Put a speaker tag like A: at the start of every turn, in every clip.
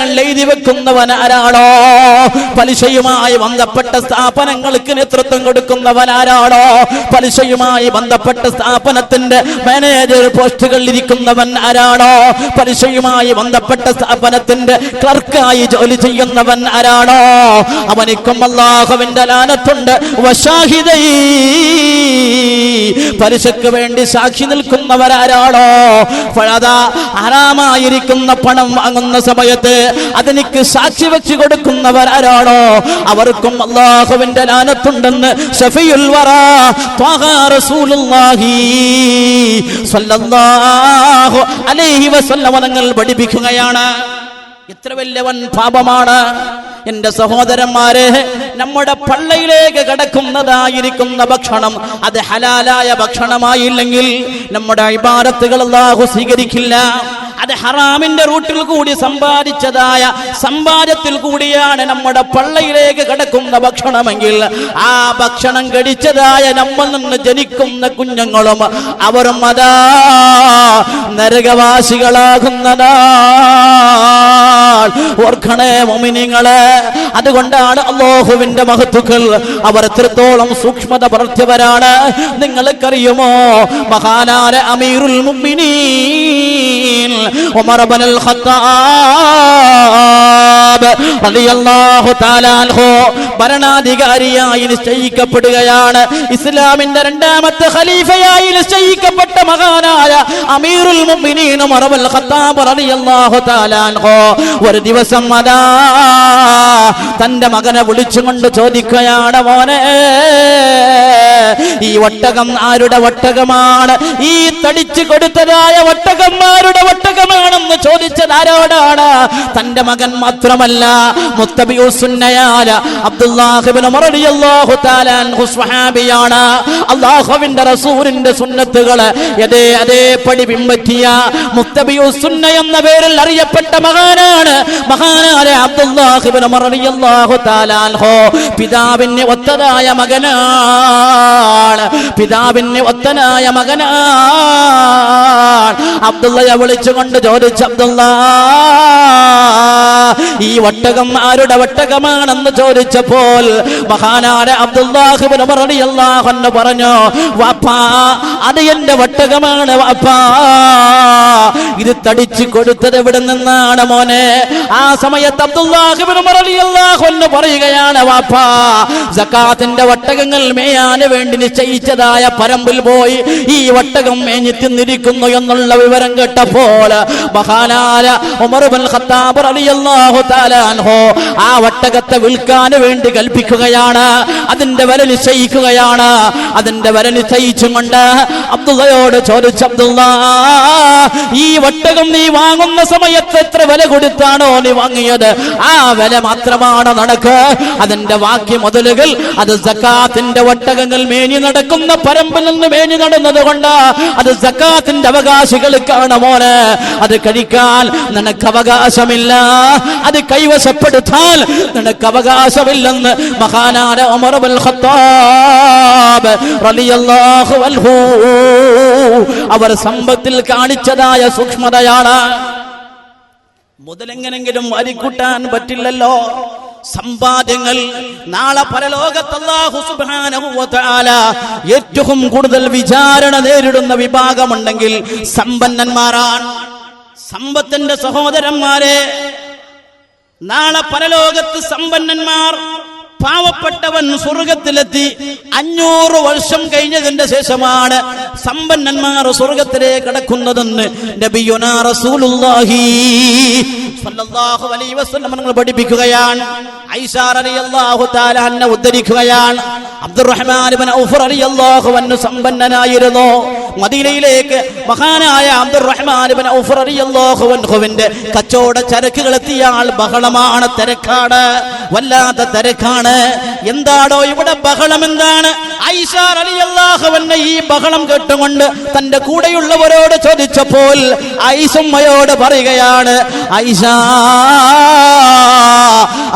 A: എഴുതി വെക്കുന്നവൻ ആരാണോ, പലിശയുമായി ബന്ധപ്പെട്ട സ്ഥാപനങ്ങൾക്ക് നേതൃത്വം കൊടുക്കുന്നവൻ ആരാണോ, പലിശയുമായി ബന്ധപ്പെട്ട സ്ഥാപനത്തിന്റെ മാനേജർ പോസ്റ്റുകളിൽ ഇരിക്കുന്നവൻ ആരാണോ, പലിശയുമായി ബന്ധപ്പെട്ട സ്ഥാപനത്തിന്റെ ക്ലർക്കായി ജോലി ചെയ്യുന്നവൻ ആരാണോ, അവനിക്കും അല്ലാഹുവിന്റെ ലാനത്തുണ്ട്. വശാഹിദൈ, പലിശക്ക് വേണ്ടി സാക്ഷി നിൽക്കുന്നവരാരാണോ, പഴതാ ഹറാമായിരിക്കുന്ന പണം വാങ്ങുന്ന സമയത്ത് അതിനിക്ക് സാക്ഷി വെച്ച് കൊടുക്കുന്നവരാരാണോ, അവർക്കും അല്ലാഹുവിന്റെ ലാനത്തുണ്ടെന്ന് ശഫീഉൽ വറാ ത്വാഹ റസൂലുള്ളാഹി സ്വല്ലല്ലാഹു അലൈഹി വസല്ലം തങ്ങൾ പഠിപ്പിക്കുകയാണ്. എത്ര വലിയവൻ പാപമാണ് എന്റെ സഹോദരന്മാരെ. നമ്മുടെ പള്ളയിലേക്ക് കടക്കുന്നതായിരിക്കുന്ന ഭക്ഷണം അത് ഹലാലായ ഭക്ഷണമായില്ലെങ്കിൽ നമ്മുടെ ഇബാദത്തുകൾ അല്ലാഹു സ്വീകരിക്കില്ല. അത് ഹറാമിന്റെ റൂട്ടിൽ കൂടി സമ്പാദിച്ചതായ സമ്പാദ്യത്തിൽ കൂടിയാണ് നമ്മുടെ പള്ളയിലേക്ക് കടക്കുന്ന ഭക്ഷണമെങ്കിൽ ആ ഭക്ഷണം കഴിച്ചതായ നമ്മൾ നിന്ന് ജനിക്കുന്ന കുഞ്ഞുങ്ങളും അവരും അതാ നരകവാസികളാകുന്നതാ. ഓർക്കണേ മുഅ്മിനീങ്ങളെ, അതുകൊണ്ടാണ് അല്ലാഹുവിന്റെ മഹത്തുക്കൾ അവർ എത്രത്തോളം സൂക്ഷ്മത പുലർത്തിയവരാണ്. നിങ്ങൾക്കറിയുമോ, മഹാനായ അമീറുൽ മുഅ്മിനീൻ ഉമർ ഇബ്നുൽ ഖത്താബ് റളിയല്ലാഹു തആല അൻഹു ഭരണാധികാരിയായി നിശ്ചയിക്കപ്പെടുകയാണ്. ഇസ്ലാമിന്റെ രണ്ടാമത്തെ ഖലീഫയായി നിശ്ചയിക്കപ്പെട്ട മഹാനായ അമീറുൽ മുഅ്മിനീൻ ഉമർ ഇബ്നുൽ ഖത്താബ് റളിയല്ലാഹു തആല അൻഹു ഒരു ദിവസം അതാ തന്റെ മകനെ വിളിച്ചുകൊണ്ട് ചോദിക്കുകയാണ്, മോനെ, ഈ ഒട്ടകം ആരുടെ ഒട്ടകമാണ്? ഈ തടിച്ചു കൊടുത്തതായ ഒട്ടകന്മാരുടെ ഒട്ടകമാണെന്ന് ചോദിച്ചത് ആരോടാണ്? തന്റെ മകൻ മാത്രമല്ല, മുത്തബിഉസുന്നയായ അബ്ദുല്ലാഹ് ഇബ്നു ഉമർ റളിയല്ലാഹു തആല അൻഹു സ്വഹാബിയാണ്. അല്ലാഹുവിന്റെ റസൂലിന്റെ സുന്നത്തുകളെ അതേപടി പിൻപറ്റിയ മുത്തബിഉസുന്ന എന്ന പേരിൽ അറിയപ്പെട്ട മഹാനാണ് മഹാനായ അബ്ദുല്ലാഹ് ഇബ്നു ഉമർ റളിയല്ലാഹു തആല അൻഹു. പിതാവിനെ ഒത്തതായ മകനാണ്, പിതാവിനെ ഒത്തനായ മകനാണ്. അബ്ദുള്ളയെ വിളിച്ചുകൊണ്ട് ചോദിച്ചു, അബ്ദുല്ലാ, ഈ ഒട്ടകം ആരുടെ ഒട്ടകമാണെന്ന് ചോദിച്ചപ്പോൾ മഹാനായ അബ്ദുല്ലാഹ് ഇബ്നു ഉമർ റളിയല്ലാഹു അൻഹു പറഞ്ഞു, വാപ്പാ, അത് എന്റെ ഒട്ടകമാണ് വാപ്പാ. ഇത് തടിച്ചു കൊടുത്തത് എവിടെ നിന്നാണ് മോനെ? ആ സമയത്ത് അബ്ദുല്ലാഹ് ഇബ്നു ഉമർ റളിയല്ലാഹു അൻഹു പറയുകയാണ്, വാപ്പാ, സകാത്തിന്റെ ഒട്ടകങ്ങൾ മേയാന് വേണ്ടി നിശ്ചയിച്ചതായ പറമ്പിൽ പോയി ഈ ഒട്ടകം മേഞ്ഞു തിന്നിരിക്കുന്നു എന്നുള്ള വിവരം കേട്ടപ്പോൾ മഹാനായ ഉമർ ഇബ്നുൽ ഖത്താബ് റളിയല്ലാഹു തആല അൻഹു ആ ഒട്ടകത്തെ വിൽക്കാൻ വേണ്ടി കൽപ്പിക്കുകയാണ്. അതിന്റെ വില നിശ്ചയിക്കുകയാണ്. അതിന്റെ വില നിശ്ചയിച്ചുകൊണ്ട് അബ്ദുള്ളയോട് ചോദിച്ചു, അബ്ദുല്ലാ, ഈ ഒട്ടകം നീ വാങ്ങുന്ന സമയത്ത് എത്ര വില കൊടുത്താണോ നീ വാങ്ങിയത്, ആ വില മാത്രമാണ് നടക്ക്. അതിന്റെ ബാക്കി മുതലുകൾ അത് സകാത്തിന്റെ ഒട്ടകങ്ങൾ മേഞ്ഞു നടക്കുന്ന പറമ്പിൽ നിന്ന് മേഞ്ഞു നടന്നത് കൊണ്ട് അത് സകാത്തിന്റെ അവകാശികൾക്കാണ് മോനെ. അത് കഴിക്കാൻ നിനക്ക് അവകാശമില്ല, അത് കൈവശപ്പെടുത്താൻ നിനക്ക് അവകാശമില്ലെന്ന് മഹാനായ ഉമർ ഇബ്നുൽ ഖത്താബ് റളിയല്ലാഹു അൻഹു അവർ സമ്പത്തിൽ കാണിച്ചതായ സൂക്ഷ്മതയാണ്. മുതലെങ്ങനെങ്കിലും വാരിക്കൂട്ടാൻ പറ്റില്ലല്ലോ. സമ്പാദ്യങ്ങൾ നാളെ പരലോകത്ത് അല്ലാഹു സുബ്ഹാനഹു വ തആല ഏറ്റവും കൂടുതൽ വിചാരണ നേരിടുന്ന വിഭാഗമുണ്ടെങ്കിൽ സമ്പന്നന്മാരാണ്. സമ്പത്തിന്റെ സഹോദരന്മാരെ, നാളെ പരലോകത്ത് സമ്പന്നന്മാർ, പാവപ്പെട്ടവൻ സ്വർഗത്തിലെത്തി 500 വർഷം കഴിഞ്ഞതിന്റെ ശേഷമാണ് സമ്പന്നന്മാർ സ്വർഗത്തിലേക്ക് കടക്കുന്നതെന്ന് നബിയുനാ റസൂലുള്ളാഹി സ്വല്ലല്ലാഹു അലൈഹി വസല്ലം നിങ്ങൾ പഠിപ്പിക്കുകയാണ്. ഐഷ റളിയല്ലാഹു തആല അൻഹ ഉദ്ധരിക്കുകയാണ്, അബ്ദുറഹ്മാൻ ഇബ്നു ഔഫ് റളിയല്ലാഹു അൻഹു സമ്പന്നനായിരുന്നു. മദീനയിലേക്ക് മഹാനായ അബ്ദുറഹ്മാൻ ഇബ്നു ഔഫ് റളിയല്ലാഹു അൻഹുവിന്റെ കച്ചവട ചരക്കുകൾ എത്തിയ ആൾ ബഹളമാണ്, തിരക്കാണ്, വല്ലാത്ത തിരക്കാണ്. എന്താണോ ഇവിടെ ബഹളം? എന്താണ്? ഐഷ റളിയല്ലാഹു അൻഹ ഈ ബഹളം കേട്ടുകൊണ്ട് തന്റെ കൂടെയുള്ളവരോട് ചോദിച്ചപ്പോൾ ഐഷമ്മയോട് പറയുകയാണ്, ഐഷ,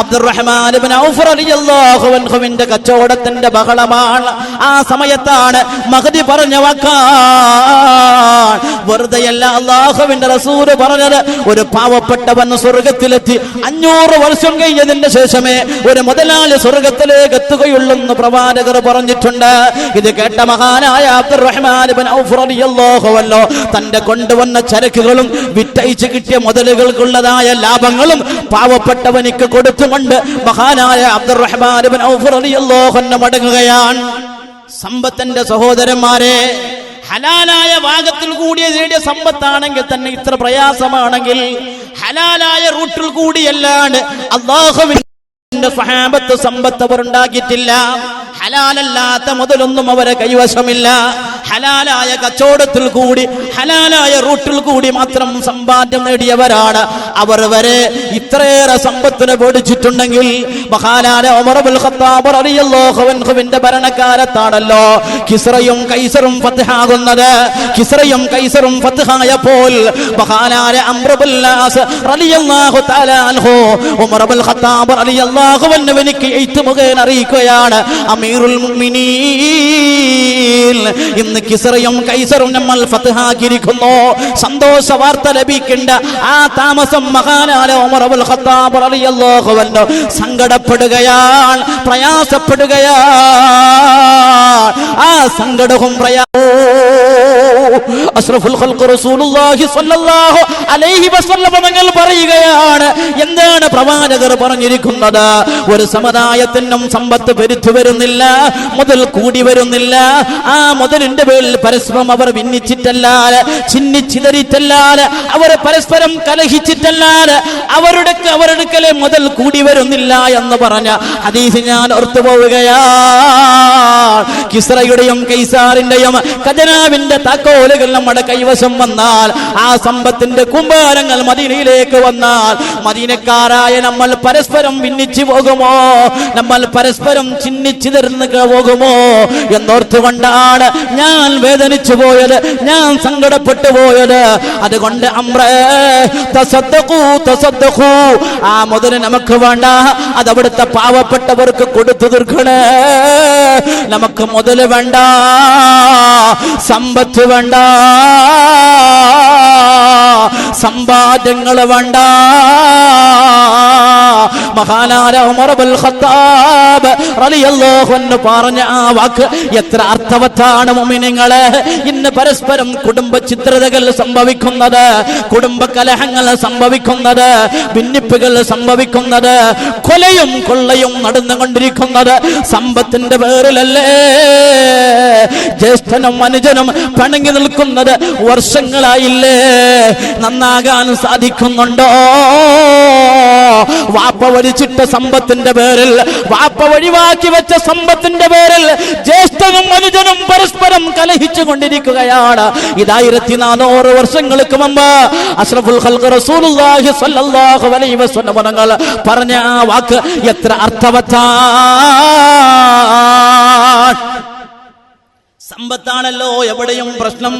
A: അബ്ദുറഹ്മാൻ ഇബ്നു ഔഫ് റളിയല്ലാഹു അൻഹുവിന്റെ കച്ചവടത്തിന്റെ ബഹളമാണ്. ആ സമയത്താണ് മഹദി പറഞ്ഞ വാക്കാണ്. വെറുതെയല്ല അല്ലാഹുവിന്റെ റസൂൽ പറഞ്ഞത്. ഒരു പാവപ്പെട്ടവൻ സ്വർഗ്ഗത്തിലെത്തി 500 വർഷം കഴിഞ്ഞതിന് ശേഷമേ ഒരു മുതലാളി സ്വർഗ്ഗത്തിലേക്ക് എത്തുകയുള്ളെന്ന് പ്രവാചകർ പറഞ്ഞിട്ടുണ്ട്. ഇത് കേട്ട മഹാനായ അബ്ദുറഹ്മാൻ ഇബ്നു ഔഫ് റളിയല്ലാഹു അൻഹു തന്റെ കൊണ്ടുവന്ന ചരക്കുകളും വിറ്റഴിച്ച് കിട്ടിയ മുതലുകൾക്കുള്ളതായ ലാഭങ്ങളും പാവപ്പെട്ടവനിക്ക് കൊടുത്തുകൊണ്ട് മഹാനായ അബ്ദുറഹ്മാൻ ഇബ്നു ഔഫ് റളിയല്ലാഹു അൻഹു മടങ്ങുകയാണ്. സമ്പത്തിന്റെ സഹോദരന്മാരെ, ഹലാലായ ഭാഗത്തിൽ കൂടി നേടിയ സമ്പത്താണെങ്കിൽ തന്നെ ഇത്ര പ്രയാസമാണെങ്കിൽ ഹലാലായ റൂട്ടിൽ കൂടിയല്ലാണ്ട് അല്ലാഹുവിന്റെ സ്വഹാബത്ത് സമ്പത്ത് അവർ ഉണ്ടാക്കിയിട്ടില്ല. ഹലാലല്ലാത്ത മുതലൊന്നും അവരെ കൈവശമില്ല. ഹലാലായ കച്ചവടത്തിൽ കൂടി ഹലാലായ റൂട്ടിൽ കൂടി മാത്രം സമ്പാദ്യം നേടിയവരാണ് അവർ. വരെ ഇത്രയേറെ സമ്പത്തിനെ പേടിച്ചിട്ടുണ്ടെങ്കിൽ മഹാനായ ഉമർ ഇബ്നുൽ ഖത്താബ് റളിയല്ലാഹു അൻഹുവിന്റെ ഭരണകാലത്താണല്ലോ കിസ്റയും കൈസറും ഫത്ഹാകുന്നത്. കിസ്റയും കൈസറും ഫത്ഹായപ്പോൾ മഹാനായ അംർ ഇബ്നുൽ ആസ് റളിയല്ലാഹു തആല അൻഹു ഉമർ ഇബ്നുൽ ഖത്താബ് റളിയല്ലാഹു അൻഹുവിനെ എഴുത്ത് മുഖേന അറിയിക്കുകയാണ്, അമീറുൽ മുഅ്മിനീൻ, ഇന്ന് കിസ്റയും കൈസറും നമ്മൾ ഫത്ഹാക്കിയിരിക്കുന്നു. സന്തോഷ വാർത്ത ലഭിക്കേണ്ട ആ താമസം മഹാനായ ഉമർ ഇബ്നുൽ ഖത്താബ് റളിയല്ലാഹു അൻഹു സങ്കടപ്പെടുകയാണ്, പ്രയാസപ്പെടുകയാണ്. ആ സങ്കടവും അഷ്റഫുൽ ഖൽഖ് റസൂലുള്ളാഹി സ്വല്ലല്ലാഹു അലൈഹി വസല്ലം തങ്ങൾ പറയുകയാണ്, എന്താണ് പ്രവാചകർ പറഞ്ഞിരിക്കുന്നത്? ഒരു സമുദായത്തിനും സമ്പത്ത് പെരുത്തു വരുന്നില്ല, മുതൽ കൂടി വരുന്നില്ല. ആ മുതലിന്റെ പേരിൽ പരസ്പരം അവർ ഭിന്നിച്ചിട്ടല്ലാതെ, ചിന്നിച്ചിതറിയിട്ടല്ലാതെ, അവർ പരസ്പരം കലഹിച്ചിട്ടല്ലാതെ അവരുടെ മുതൽ കൂടി വരുന്നില്ല എന്ന് പറഞ്ഞ ഹദീസ് ഞാൻ ഓർത്തു പോവുകയാണ്. കിസ്റയുടെയും കൈസാറിന്റെയും ഖജനാവിന്റെ താക്കോലുകൾ നമ്മുടെ കൈവശം വന്നാൽ, ആ സമ്പത്തിന്റെ കുമ്പാരങ്ങൾ മദീനയിലേക്ക് വന്നാൽ, മദീനക്കാരായ നമ്മൾ പരസ്പരം ഭിന്നിച്ചു പോകുമോ? നമ്മൾ പരസ്പരം ചിന്നിച്ചിതർന്ന് പോകുമോ എന്നോർത്തുകൊണ്ടാണ് ഞാൻ വേദനിച്ചു പോയത്, ഞാൻ സങ്കടപ്പെട്ടു പോയത്. അതുകൊണ്ട് അംറേ തസദ്ദഖൂ തസദ്ദഖൂ, ആ മുതൽ നമുക്ക് വേണ്ട, അത് അവിടുത്തെ പാവപ്പെട്ടവർക്ക് കൊടുത്തു തീർക്കണേ. നമുക്ക് മുതൽ വേണ്ട, സമ്പത്ത് വേണ്ട, സമ്പാദ്യങ്ങൾ വേണ്ട. മഹാനായ ഉമർ ഇബ്നുൽ ഖത്താബ് റളിയല്ലാഹു അൻഹു പറഞ്ഞ ആ വാക്ക് എത്ര അർത്ഥവത്താണ് മുഅ്മിനീങ്ങളെ. ഇന്ന് പരസ്പരം കുടുംബ ചിത്രതകൾ സംഭവിക്കുന്നത്, കുടുംബ കലഹങ്ങൾ സംഭവിക്കുന്നത്, ഭിന്നിപ്പുകൾ സംഭവിക്കുന്നത്, കൊലയും കൊള്ളയും നടന്നുകൊണ്ടിരിക്കുന്നത് സമ്പത്തിന്റെ പേരിലല്ലേ? ജ്യേഷ്ഠനും അനുജനും പിണങ്ങി നിൽക്കുന്നത് വർഷങ്ങളായില്ലേ? നന്നാകാൻ സാധിക്കുന്നുണ്ടോ? വാപ്പ വലിച്ചിട്ട സമ്പത്തിന്റെ പേരിൽ, വാപ്പ ഒഴിവാക്കി വെച്ച സമ്പത്തിന്റെ പേരിൽ ജ്യേഷ്ഠനും അനുജനും പരസ്പരം കലഹിച്ചു കൊണ്ടിരിക്കുകയാണ്. 1400 വർഷങ്ങൾക്ക് മുമ്പ് അഷ്റഫുൽ ഖൽഖ് റസൂലുള്ളാഹി സ്വല്ലല്ലാഹു അലൈഹി വസല്ലം തങ്ങൾ പറഞ്ഞ ആ വാക്ക് എത്ര അർത്ഥവത്താണ്. സമ്പത്താണല്ലോ എവിടെയും പ്രശ്നം.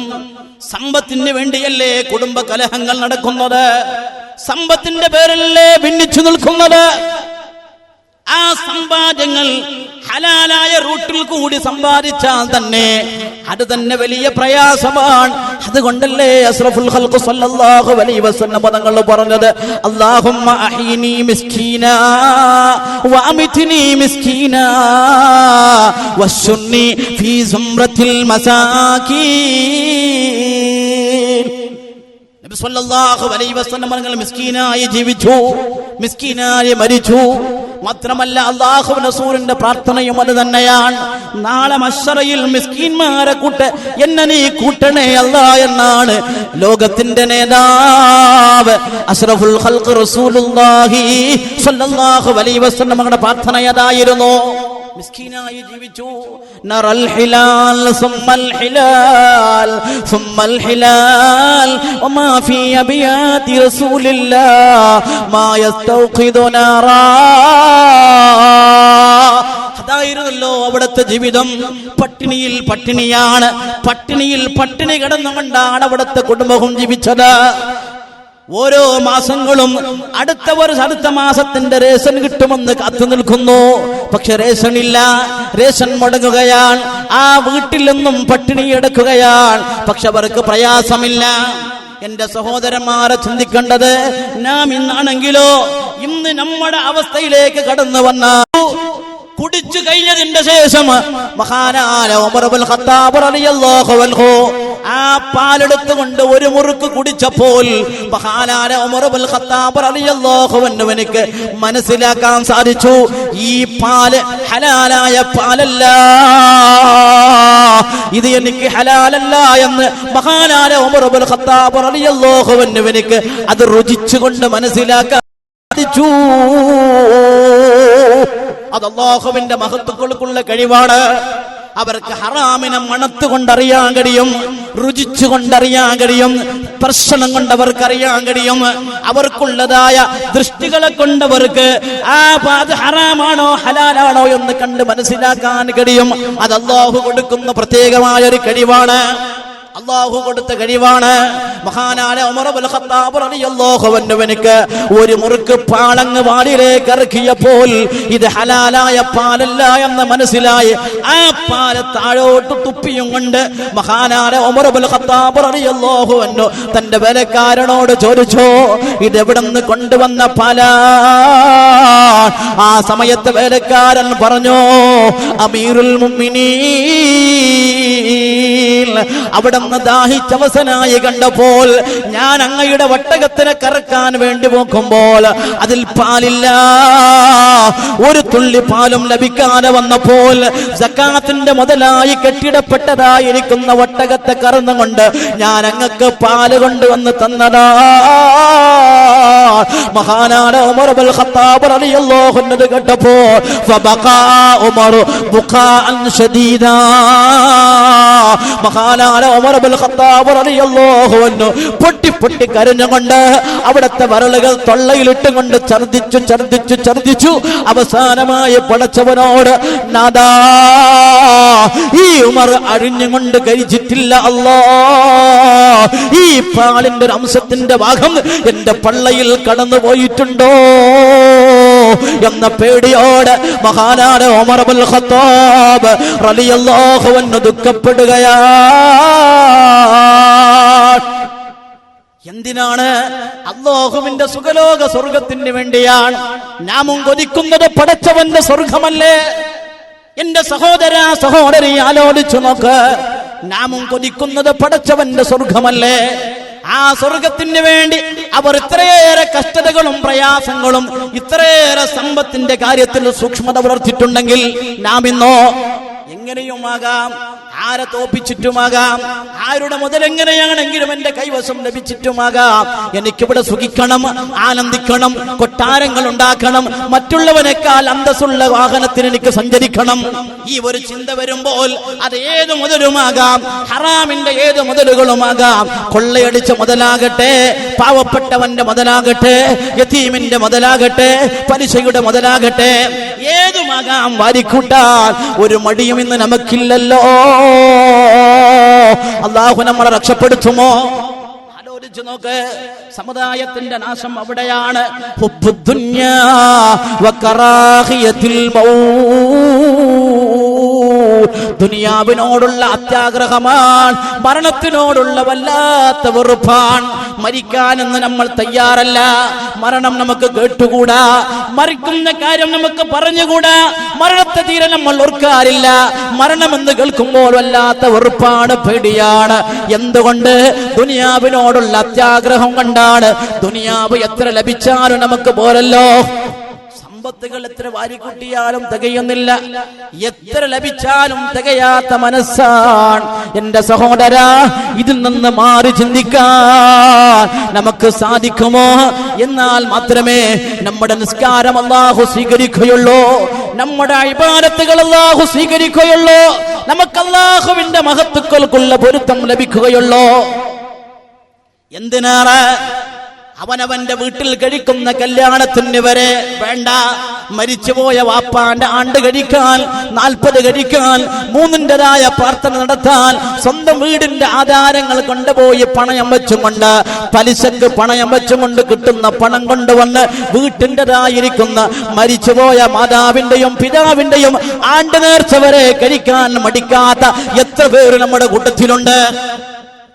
A: സമ്പത്തിന് വേണ്ടിയല്ലേ കുടുംബ കലഹങ്ങൾ നടക്കുന്നത്? സമ്പത്തിന്റെ പേരിലല്ലേ ഭിന്നിച്ചു നിൽക്കുന്നത്? ആ സമ്പാദ്യങ്ങൾ ഹലാലായ റൂട്ടിൽ കൂടി സമ്പാദിച്ചാൽ തന്നെ അത് തന്നെ വലിയ പ്രയാസമാണ്. അതുകൊണ്ടല്ലേ അഷ്റഫുൽ ഖൽഖ് സ്വല്ലല്ലാഹു അലൈഹി വസല്ലം തങ്ങൾ പറഞ്ഞത്, അല്ലാഹുമ്മ അഹ്യിനി മിസ്കീനാ വഅമിത്നി മിസ്കീനാ വശുന്നി ഫീ സുംറത്തിൽ മസാകീൻ. നബി സ്വല്ലല്ലാഹു അലൈഹി വസല്ലം തങ്ങൾ മിസ്കീനായി ജീവിച്ചു, മിസ്കീനായി മരിച്ചു. മാത്രമല്ല അല്ലാഹുവിന്റെ റസൂലിന്റെ പ്രാർത്ഥനയും അത് തന്നെയാണ്, നാളെ മശ്ശറയിൽ മിസ്കീന്മാരെ കൂട്ട് എന്നെ നീ കൂട്ടണേ അല്ലാ എന്നാണ് ലോകത്തിന്റെ നേതാവ് അഷ്റഫുൽ ഖൽഖ് റസൂലുള്ളാഹി സ്വല്ലല്ലാഹു അലൈഹി വസല്ലം തങ്ങളുടെ പ്രാർത്ഥന അതായിരുന്നു. മിസ്കീനായി ജീവിച്ചു. നറൽ ഹിലാൽ സുമ്മൽ ഹിലാൽ സുമ്മൽ ഹിലാൽ വമാ ഫീ അബിയാതി റസൂലില്ലാഹ് മാ യസ്തൗഖിദു നാറാ. അതായിരുന്നല്ലോ അവിടുത്തെ ജീവിതം. പട്ടിണിയിൽ പട്ടിണിയാണ്, പട്ടിണിയിൽ പട്ടിണി കിടന്നുകൊണ്ടാണ് അവിടുത്തെ കുടുംബവും ജീവിച്ചത്. ഓരോ മാസങ്ങളും അടുത്ത മാസത്തിന്റെ റേഷൻ കിട്ടുമെന്ന് കാത്തു നിൽക്കുന്നു. പക്ഷെ റേഷൻ ഇല്ല, റേഷൻ മുടങ്ങുകയാണ്. ആ വീട്ടിൽ നിന്നും പട്ടിണി എടുക്കുകയാണ്. പക്ഷെ അവർക്ക് പ്രയാസമില്ല. എന്റെ സഹോദരന്മാരെ ചിന്തിക്കേണ്ടത്, നാം ഇന്നാണെങ്കിലോ ഇന്ന് നമ്മുടെ അവസ്ഥയിലേക്ക് കടന്നു വന്ന കുടിച്ചു കഴിഞ്ഞതിന്റെ ശേഷം മഹാനായ ഉമർ ഇബ്നുൽ ഖത്താബ് റളിയല്ലാഹു അൻഹു ആ പാലെടുത്തുകൊണ്ട് ഒരു മുറുക്ക് കുടിച്ചപ്പോൾ മഹാനായ ഉമർ ഇബ്നുൽ ഖത്താബ് റളിയല്ലാഹു അൻഹുവിന് മനസ്സിലാക്കാൻ സാധിച്ചു, ഈ പാല് ഹലാലായ പാലല്ല, ഇത് എനിക്ക് ഹലാലല്ല എന്ന് മഹാനായ ഉമർ ഇബ്നുൽ ഖത്താബ് റളിയല്ലാഹു അൻഹുവിന് അത് രുചിച്ചുകൊണ്ട് മനസ്സിലാക്കാൻ സാധിച്ചു. അത് അല്ലാഹുവിന്റെ മഹത്വങ്ങൾക്കുള്ള കഴിവാണ്. അവർക്ക് ഹറാമിനെ മണത്തുകൊണ്ടറിയാൻ കഴിയും, രുചിച്ചുകൊണ്ടറിയാൻ കഴിയും, സ്പർശനം കൊണ്ട് അവർക്കറിയാൻ കഴിയും. അവർക്കുള്ളതായ ദൃഷ്ടികളെ കൊണ്ടവർക്ക് അത് ഹറാമാണോ ഹലാലാണോ എന്ന് കണ്ട് മനസ്സിലാക്കാൻ കഴിയും. അത് അല്ലാഹു കൊടുക്കുന്ന പ്രത്യേകമായ ഒരു കഴിവാണ്, അല്ലാഹു കൊടുത്ത കഴിവാണ്. മഹാനായ ഉമർ ഇബ്നുൽ ഖത്താബ് റളിയല്ലാഹു അൻഹുവിന് ഒരു മുറുക്ക് പാളങ്ങ് വാടിയിലേക്ക് ഇറക്കിയപ്പോൾ ഇത് ഹലാലായ പാലല്ല എന്ന് മനസ്സിലായി. ആ പാല് താഴോട്ട് തുപ്പിയും കൊണ്ട് മഹാനായ ഉമർ ഇബ്നുൽ ഖത്താബ് റളിയല്ലാഹു അൻഹു തന്റെ വേലക്കാരനോട് ചോദിച്ചു, ഇത് എവിടുന്ന് കൊണ്ടുവന്ന പാലാ? ആ സമയത്ത് വേലക്കാരൻ പറഞ്ഞു, അമീറുൽ മുഅ്മിനീൻ, അവിടെ ദാഹിച്ചവസനായി കണ്ടപ്പോൾ ഞാൻ അങ്ങയുടെ ഒട്ടകത്തിനെ കറക്കാൻ വേണ്ടി നോക്കുമ്പോൾ അതിൽ പാലില്ല, ഒരു തുള്ളി പാലും ലഭിക്കാതെ വന്നപ്പോൾ സക്കാത്തിന്റെ മുതലായി കെട്ടിടപ്പെട്ടതായിരിക്കുന്ന ഒട്ടകത്തെ കറന്നുകൊണ്ട് ഞാൻ അങ്ങക്ക് പാല് കൊണ്ടുവന്ന് തന്നതാ. മഹാനായ ഉമർ ഇബ്നുൽ ഖത്താബ് റളിയല്ലാഹു അൻഹു കേട്ടപ്പോ ഫബഖാ ഉമർ ബുഖാഅൻ ശദീദാ, മഹാനായ ഉമർ ഇബ്നുൽ ഖത്താബ് റളിയല്ലാഹു അൻഹു പൊട്ടി കരഞ്ഞുകൊണ്ട് അവിടുത്തെ വരളുകൾ തൊള്ളയിലിട്ടുകൊണ്ട് ഛർദിച്ചു അവസാനമായി പടച്ചവനോട്, നാദാ, ഈ ഉമർ അഴിഞ്ഞുകൊണ്ട് കഴിച്ചിട്ടില്ല അല്ലാ, ഈ പാലിന്റെ ഒരു അംശത്തിന്റെ ഭാഗം എന്റെ പള്ളയിൽ കടന്നു പോയിട്ടുണ്ടോ എന്ന പേടിയോട് മഹാനായ ഉമർ ഇബ്നുൽ ഖത്താബ് റളിയല്ലാഹു അൻഹു ദുഃഖപ്പെടുകയാണ്. എന്തിനാണ്? അല്ലാഹുവിന്റെ സുഖലോക സ്വർഗത്തിന് വേണ്ടിയാണ്. നാമും കൊതിക്കുന്നത് പടച്ചവന്റെ സ്വർഗമല്ലേ? എന്റെ സഹോദര സഹോദരി ആലോചിച്ചു നോക്ക്, നാമും കൊതിക്കുന്നത് പടച്ചവന്റെ സ്വർഗമല്ലേ? ആ സ്വർഗത്തിന് വേണ്ടി അവർ ഇത്രയേറെ കഷ്ടതകളും പ്രയാസങ്ങളും ഇത്രയേറെ സമ്പത്തിന്റെ കാര്യത്തിൽ സൂക്ഷ്മത പുലർത്തിയിട്ടുണ്ടെങ്കിൽ നാം ഇന്നോ എങ്ങനെയുമാകാം, ആരെ തോപ്പിച്ചിട്ടുമാകാം, ആരുടെ മുതൽ എങ്ങനെയാണെങ്കിലും എന്റെ കൈവശം ലഭിച്ചിട്ടുമാകാം, എനിക്കിവിടെ സുഖിക്കണം, ആനന്ദിക്കണം, കൊട്ടാരങ്ങൾ ഉണ്ടാക്കണം, മറ്റുള്ളവനേക്കാൾ അന്തസ്സുള്ള വാഹനത്തിന് എനിക്ക് സഞ്ചരിക്കണം. ഈ ഒരു ചിന്ത വരുമ്പോൾ അത് ഏത് മുതലുമാകാം, ഹറാമിന്റെ ഏത് മുതലുകളുമാകാം, കൊള്ളയടിച്ച മുതലാകട്ടെ, പാവപ്പെട്ടവന്റെ മുതലാകട്ടെ, യതീമിന്റെ മുതലാകട്ടെ, പലിശയുടെ മുതലാകട്ടെ, ഏതുമാകാം, വാരിക്കൂട്ടാൻ ഒരു മടിയും ഇന്ന് നമുക്കില്ലല്ലോ. അല്ലാഹു നമ്മളെ രക്ഷപ്പെടുത്തുമോ? ആലോചിച്ചു നോക്ക്, സമുദായത്തിന്റെ നാശം അവിടെയാണ്. ഹുബ്ബുദ്ദുന്യാ വകറാഹിയത്തുൽ മൗത്ത്, ദുനിയാവിനോടുള്ള അത്യാഗ്രഹമാണ്, മരണത്തിനോടുള്ള വല്ലാത്ത വെറുപ്പാണ്. മരിക്കാനെന്ന് നമ്മൾ തയ്യാറല്ല, മരണം നമുക്ക് കേട്ടുകൂടാ, മരിക്കുന്ന കാര്യം നമുക്ക് പറഞ്ഞുകൂടാ, മരണത്തെ തീരെ നമ്മൾ ഓർക്കാറില്ല. മരണമെന്ന് കേൾക്കുമ്പോൾ വല്ലാത്ത വെറുപ്പാണ്, പേടിയാണ്. എന്തുകൊണ്ട്? ദുനിയാവിനോടുള്ള അത്യാഗ്രഹം കൊണ്ടാണ്. ദുനിയാവ് എത്ര ലഭിച്ചാലും നമുക്ക് പോരല്ലോ, സമ്പത്തുകൾ എത്ര വാരിക്കൂട്ടിയാലും തികയുന്നില്ല, എത്ര ലഭിച്ചാലും തികയാത്ത മനസ്സാണ്. എന്റെ സഹോദര, ഇതിൽ നിന്ന് മാറി ചിന്തിക്കാൻ നമുക്ക് സാധിക്കുമോ? എന്നാൽ മാത്രമേ നമ്മുടെ നിസ്കാരം അല്ലാഹു സ്വീകരിക്കുകയുള്ളൂ, നമ്മുടെ ഇബാദത്തുകൾ അല്ലാഹു സ്വീകരിക്കുകയുള്ളൂ, നമുക്ക് അല്ലാഹുവിന്റെ മഹത്വങ്ങൾക്കുള്ള പൊരുത്തം ലഭിക്കുകയുള്ളൂ. എന്തിനാണ്? അവനവന്റെ വീട്ടിൽ കഴിക്കുന്ന കല്യാണത്തിന് വരെ വേണ്ട, മരിച്ചുപോയ വാപ്പാന്റെ ആണ്ട് കഴിക്കാൻ, 40 കഴിക്കാൻ, 3ൻ്റെതായ പ്രാർത്ഥന നടത്താൻ, സ്വന്തം വീടിന്റെ ആധാരങ്ങൾ കൊണ്ടുപോയി പണയം വെച്ചുകൊണ്ട്, പലിശക്ക് പണയം വെച്ചുകൊണ്ട് കിട്ടുന്ന പണം കൊണ്ടുവന്ന് വീട്ടിൻ്റെതായിരിക്കുന്ന മരിച്ചുപോയ മാതാവിന്റെയും പിതാവിന്റെയും ആണ്ട് നേർച്ച വരെ കഴിക്കാൻ മടിക്കാത്ത എത്ര പേര് നമ്മുടെ കൂട്ടത്തിലുണ്ട്?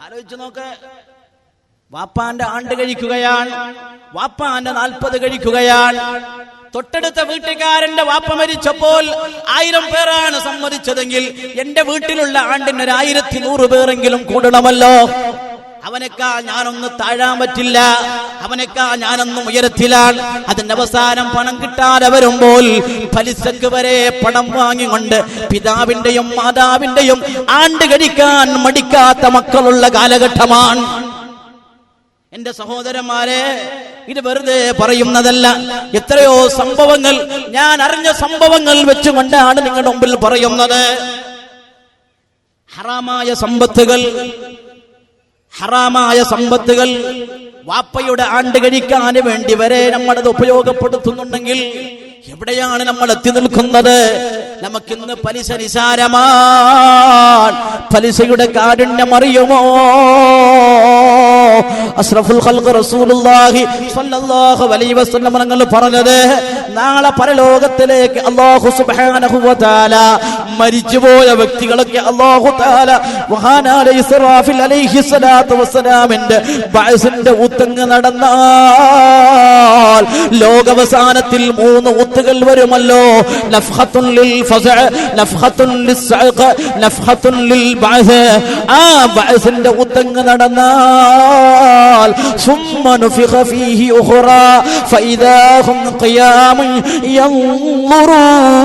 A: ആലോചിച്ചു നോക്ക്. വാപ്പാന്റെ ആണ്ട് കഴിക്കുകയാണ്, വാപ്പാന്റെ 40 കഴിക്കുകയാണ്. തൊട്ടടുത്ത വീട്ടുകാരന്റെ വാപ്പ മരിച്ചപ്പോൾ 1000 പേരാണ് സമ്മതിച്ചതെങ്കിൽ എന്റെ വീട്ടിലുള്ള ആണ്ടിന് 1100 പേരെങ്കിലും കൂടണമല്ലോ. അവനേക്കാ ഞാനൊന്ന് താഴാൻ പറ്റില്ല, അവനേക്കാ ഞാനൊന്നും ഉയരത്തിലാണ്. അതിന്റെ അവസാനം പണം കിട്ടാതെ വരുമ്പോൾ പലിശക്ക് വരെ പണം വാങ്ങിക്കൊണ്ട് പിതാവിന്റെയും മാതാവിന്റെയും ആണ്ട് കഴിക്കാൻ മടിക്കാത്ത മക്കളുള്ള കാലഘട്ടമാണ്. എന്റെ സഹോദരന്മാരെ, ഇത് വെറുതെ പറയുന്നതല്ല. എത്രയോ സംഭവങ്ങൾ, ഞാൻ അറിഞ്ഞ സംഭവങ്ങൾ വെച്ചുകൊണ്ടാണ് നിങ്ങളുടെ മുമ്പിൽ പറയുന്നത്. ഹറാമായ സമ്പത്തുകൾ വാപ്പയുടെ ആണ്ട് കഴിക്കാൻ വേണ്ടി വരെ നമ്മളത് ഉപയോഗപ്പെടുത്തുന്നുണ്ടെങ്കിൽ എവിടെയാണ് നമ്മൾ എത്തി നിൽക്കുന്നത്? നമുക്കിന്ന് പലിശ നിസാരമാണ്. പലിശയുടെ കാരുണ്യം അറിയുമോ? അഷ്റഫുൽ ഖൽഖ് റസൂലുള്ളാഹി സ്വല്ലല്ലാഹു അലൈഹി വസല്ലം തങ്ങൾ പറഞ്ഞത്, നാളെ പരലോകത്തിലേക്ക് അല്ലാഹു സുബ്ഹാനഹു വ തആല മരിച്ചുപോയ വ്യക്തികളൊക്കെ അല്ലാഹു തആല മഹാനായ ഇസ്റാഫീൽ അലൈഹി സ്വലാത്തു വസ്സലാമിന്റെ ബഅസിന്റെ ഊത്തങ്ങ് നടന്നാൽ ലോകാവസാനത്തിൽ 3 ഊത്തുകൾ വരുമല്ലോ. നഫ്ഖത്തുൻ ലിൽ ഫസഅ, നഫ്ഖത്തുൻ ലിസ്സഅഖ്, നഫ്ഖത്തുൻ ലിൽ ബഅസ്. ആ ബഅസിന്റെ ഊത്തങ്ങ് നടന്നാൽ ثم نفخ فيه أخرى فإذا هم قيام ينظرون.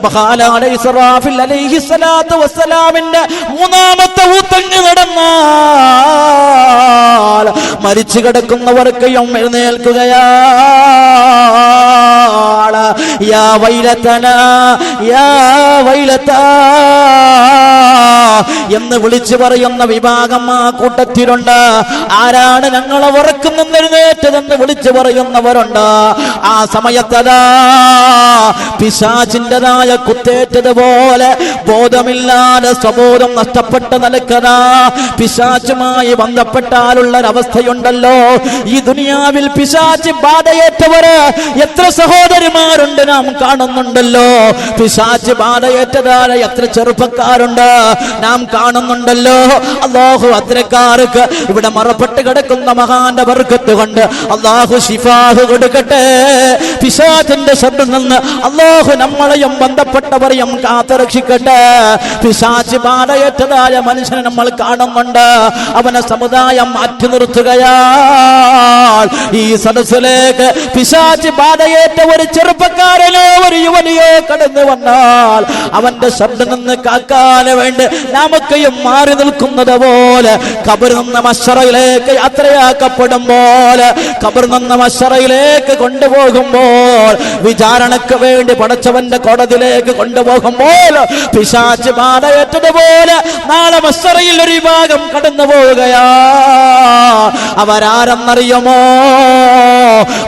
A: മഹാനായ ഇസ്റാഫീൽ അലൈഹി സ്വലാത്തു വസ്സലാമിന്റെ 3ാമത്തെ ഊത്തങ്ങ് നടന്നാൽ മരിച്ചു കിടക്കുന്നവർക്കും എഴുന്നേൽക്കുകയാണ്. യാ വൈലതനാ യാ വൈലതാ എന്ന് വിളിച്ചു പറയുന്ന വിഭാഗം ആ കൂട്ടത്തിലുണ്ട്. ആരാണ് ഞങ്ങളെ ഉറക്കം നിന്നെഴുന്നേറ്റതെന്ന് വിളിച്ചു പറയുന്നവരുണ്ട്. ആ സമയത്തതാ പിശാചിന്റേതായ കുത്തേറ്റതുപോലെ ബോധമില്ലാതെ സ്വബോധം നഷ്ടപ്പെട്ട നിലക്കതാ പിശാചുമായി ബന്ധപ്പെട്ടാലുള്ള ഒരവസ്ഥയുണ്ടല്ലോ. ഈ ദുനിയാവിൽ പിശാച് ബാധയേറ്റവര് എത്ര സഹോദരിമാരുണ്ട് നാം കാണുന്നുണ്ടല്ലോ. പിശാച് ബാധയേറ്റതായ എത്ര ചെറുപ്പക്കാരുണ്ട് നാം കാണുന്നുണ്ടല്ലോ. അല്ലാഹു അത്തരക്കാർക്ക് ഇവിടെ മറപ്പെട്ട് കിടക്കുന്ന മഹാന്റെ ബർക്കത്ത് കൊണ്ട് അല്ലാഹു ശിഫാഹ് കൊടുക്കട്ടെ. പിശാചിന്റെ ശബ്ദം നിന്ന് അല്ലാഹു നമ്മളെയും ബന്ധപ്പെട്ടവരെയും കാത്തുരക്ഷിക്കട്ടെ. പിശാച് ബാധയേറ്റതായ മനുഷ്യനെ നമ്മൾ കാണുന്നുണ്ട്. അവനെ സമുദായം മാറ്റി നിർത്തുകയാണ്. ഈ സദസ്സിലേക്ക് പിശാച് ബാധയേറ്റ ഒരു ചെറുപ്പക്കാരനോ ഒരു യുവനിയോ കടന്നു വന്നാൽ അവന്റെ ശബ്ദം നിന്ന് കാക്കാൻ വേണ്ടി നമുക്കെയും മാറി നിൽക്കുന്നത് പോലെ ഖബറിൽ നിന്ന് മശ്റയിലേക്ക് യാത്രയാക്കപ്പെടുമ്പോൾ, ഖബറിൽ നിന്ന് മശ്റയിലേക്ക് കൊണ്ടുപോകുമ്പോൾ, വിചാരണക്ക് വേണ്ടി പടച്ചവന്റെ കോടതിയിലേക്ക് കൊണ്ടുപോകുമ്പോൾ പിശാച് ബാധയേറ്റതുപോലെ നാളെ മശ്റയിൽ ഒരു വിഭാഗം കടന്നു പോവുകയാ. അവരാരെന്നറിയുമോ?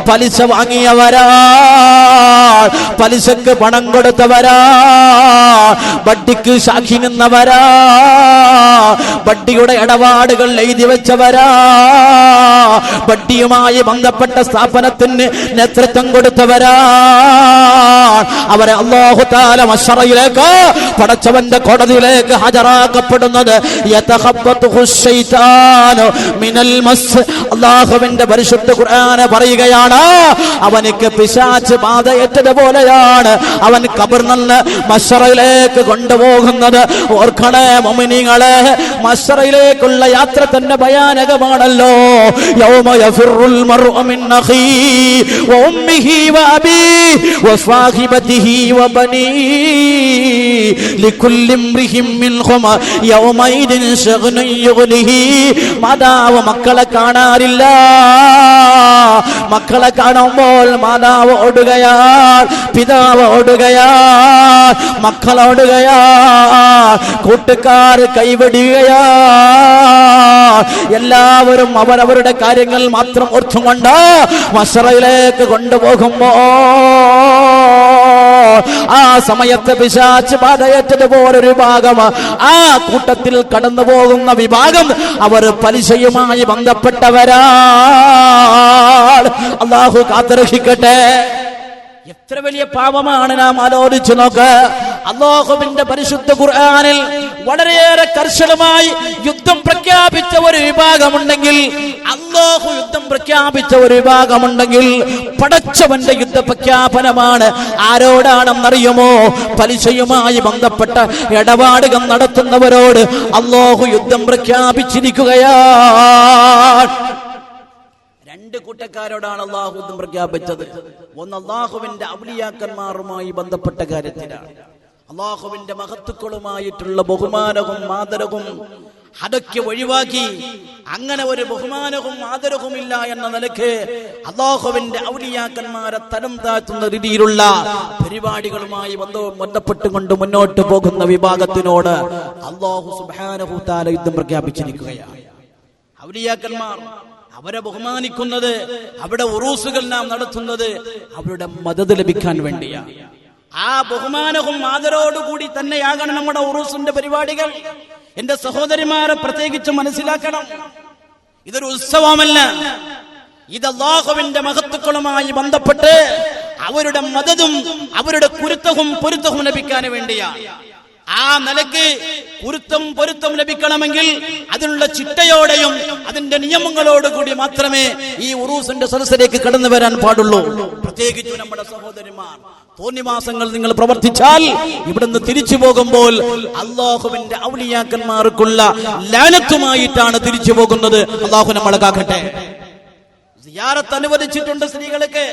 A: പലിശ വാങ്ങിയവരാ, പലിശക്ക് പണം കൊടുത്തവരാ, വട്ടിക്ക് സാക്ഷി നിന്നവരാ, വട്ടിയുടെ ഇടപാടുകൾ എഴുതി വെച്ചവരാ, വട്ടിയുമായി ബന്ധപ്പെട്ട സ്ഥാപനത്തിന് നേതൃത്വം കൊടുത്തവരാ. അവരെ അല്ലാഹു തആല മശ്റയിലേക്ക് പടച്ചവന്റെ കോടതിയിലേക്ക് ഹാജരാക്കപ്പെടുന്നത് അല്ലാഹുവിന്റെ പരിശുദ്ധ ഖുർആൻ പറയുകയാണ്, അവനിക്ക് പിശാച് ബാധയേറ്റതുപോലെയാണ് അവൻ ഖബറിൽ നിന്ന് മശ്റയിലേക്ക് കൊണ്ടുപോകുന്നത്. ഓർക്കണേ മുഅ്മിനീങ്ങളെ, മശ്റയിലേക്കുള്ള യാത്ര തന്നെ ഭയാനകമാണല്ലോ. യൗമ യൗമ യഫിറുൽ മർഉ മിൻ അഖീഹി വഉമ്മിഹി വഅബീഹി വസ്വാഹിബതിഹി വബനീഹി ലികുല്ലി ഇംറിഹിം മിൻഹും യൗമൈദിൻ ശഗ്നുൻ യുഗ്നിഹി. മാതാവ് മക്കളെ കാണാറില്ല. മക്കളെ കാണുമ്പോൾ മാതാവ് ഓടുകയാണ്, പിതാവ് ഓടുകയാണ്, മക്കൾ ഓടുകയാണ്, കൂട്ടുകാർ കൈവടിയുകയാണ്. എല്ലാവരും അവരവരുടെ കാര്യങ്ങൾ മാത്രം ഓർത്തുകൊണ്ട് മസ്റയിലേക്ക് കൊണ്ടുപോകുമ്പോ ആ സമയത്ത് പിശാച് ബാധയേറ്റതുപോലൊരു വിഭാഗം, ആ കൂട്ടത്തിൽ കടന്നു പോകുന്ന വിഭാഗം അവർ പലിശയുമായി ബന്ധപ്പെട്ടവരാ. അല്ലാഹു കാത്തുരക്ഷിക്കട്ടെ. എത്ര വലിയ പാപമാണ് നാം ആലോചിച്ചു നോക്ക്. അല്ലാഹുവിന്റെ പരിശുദ്ധ ഖുർആനിൽ വളരെയേറെ കർശനമായി യുദ്ധം പ്രഖ്യാപിച്ച ഒരു വിഭാഗമുണ്ടെങ്കിൽ, അല്ലാഹു യുദ്ധം പ്രഖ്യാപിച്ച ഒരു വിഭാഗമുണ്ടെങ്കിൽ പടച്ചവന്റെ യുദ്ധ പ്രഖ്യാപനമാണ്. ആരോടാണെന്നറിയുമോ? പലിശയുമായി ബന്ധപ്പെട്ട ഇടപാടുകൾ നടത്തുന്നവരോട് അല്ലാഹു യുദ്ധം പ്രഖ്യാപിച്ചിരിക്കുകയാണ്. രണ്ട് കൂട്ടക്കാരോടാണ് അല്ലാഹു യുദ്ധം പ്രഖ്യാപിച്ചത്. ഒന്ന് അല്ലാഹുവിന്റെ ഔലിയാക്കന്മാരുമായി ബന്ധപ്പെട്ട കാര്യത്തിലാണ്. അല്ലാഹുവിന്റെ മഹത്തുക്കളുമായിട്ടുള്ള ബഹുമാനവും ആദരവും അതൊക്കെ ഒഴിവാക്കി അങ്ങനെ ഒരു ബഹുമാനവും ആദരവും ഇല്ല എന്ന നിലയ്ക്ക് അല്ലാഹുവിന്റെ ഔലിയാക്കന്മാരെ തരം താഴ്ത്തുന്ന രീതിയിലുള്ള പരിപാടികളുമായി ബന്ധപ്പെട്ടുകൊണ്ട് മുന്നോട്ട് പോകുന്ന വിഭാഗത്തിനോട് അല്ലാഹു സുബ്ഹാനഹു തആല യുദ്ധം പ്രഖ്യാപിച്ചിരിക്കുകയാണ്. ഔലിയാക്കന്മാർ അവരെ ബഹുമാനിക്കുന്നത്, അവിടെ ഉറൂസുകൾ നാം നടത്തുന്നത് അവരുടെ മദദ് ലഭിക്കാൻ വേണ്ടിയാണ്. ആ ബഹുമാനവും ആദരവോടുകൂടി തന്നെയാകണം നമ്മുടെ ഉറൂസിന്റെ പരിപാടികൾ. എന്റെ സഹോദരിമാരെ പ്രത്യേകിച്ച് മനസ്സിലാക്കണം, ഇതൊരു ഉത്സവമല്ല. ഇത് അല്ലാഹുവിന്റെ മഹത്തുക്കളുമായി ബന്ധപ്പെട്ട് അവരുടെ മദദും അവരുടെ പൊരുത്തവും ലഭിക്കാൻ വേണ്ടിയാണ്. ആ നിലയ്ക്ക് പൊരുത്തം ലഭിക്കണമെങ്കിൽ അതിനുള്ള ചിട്ടയോടെയും അതിന്റെ നിയമങ്ങളോടുകൂടി മാത്രമേ ഈ ഉറൂസിന്റെ സദസ്സിലേക്ക് കടന്നു വരാൻ പാടുള്ളൂ. പ്രത്യേകിച്ച് നമ്മുടെ സഹോദരിമാർ തോന്നിവാസങ്ങൾ നിങ്ങൾ പ്രവർത്തിച്ചാൽ ഇവിടുന്ന് തിരിച്ചു പോകുമ്പോൾ അല്ലാഹുവിന്റെ ഔലിയാക്കന്മാർക്കുള്ള ലാനത്തുമായിട്ടാണ് തിരിച്ചു പോകുന്നത്. അല്ലാഹു നമ്മളെ കാക്കട്ടെ. സിയാറത്ത് അനുവദിച്ചിട്ടുണ്ട് സ്ത്രീകൾക്ക്,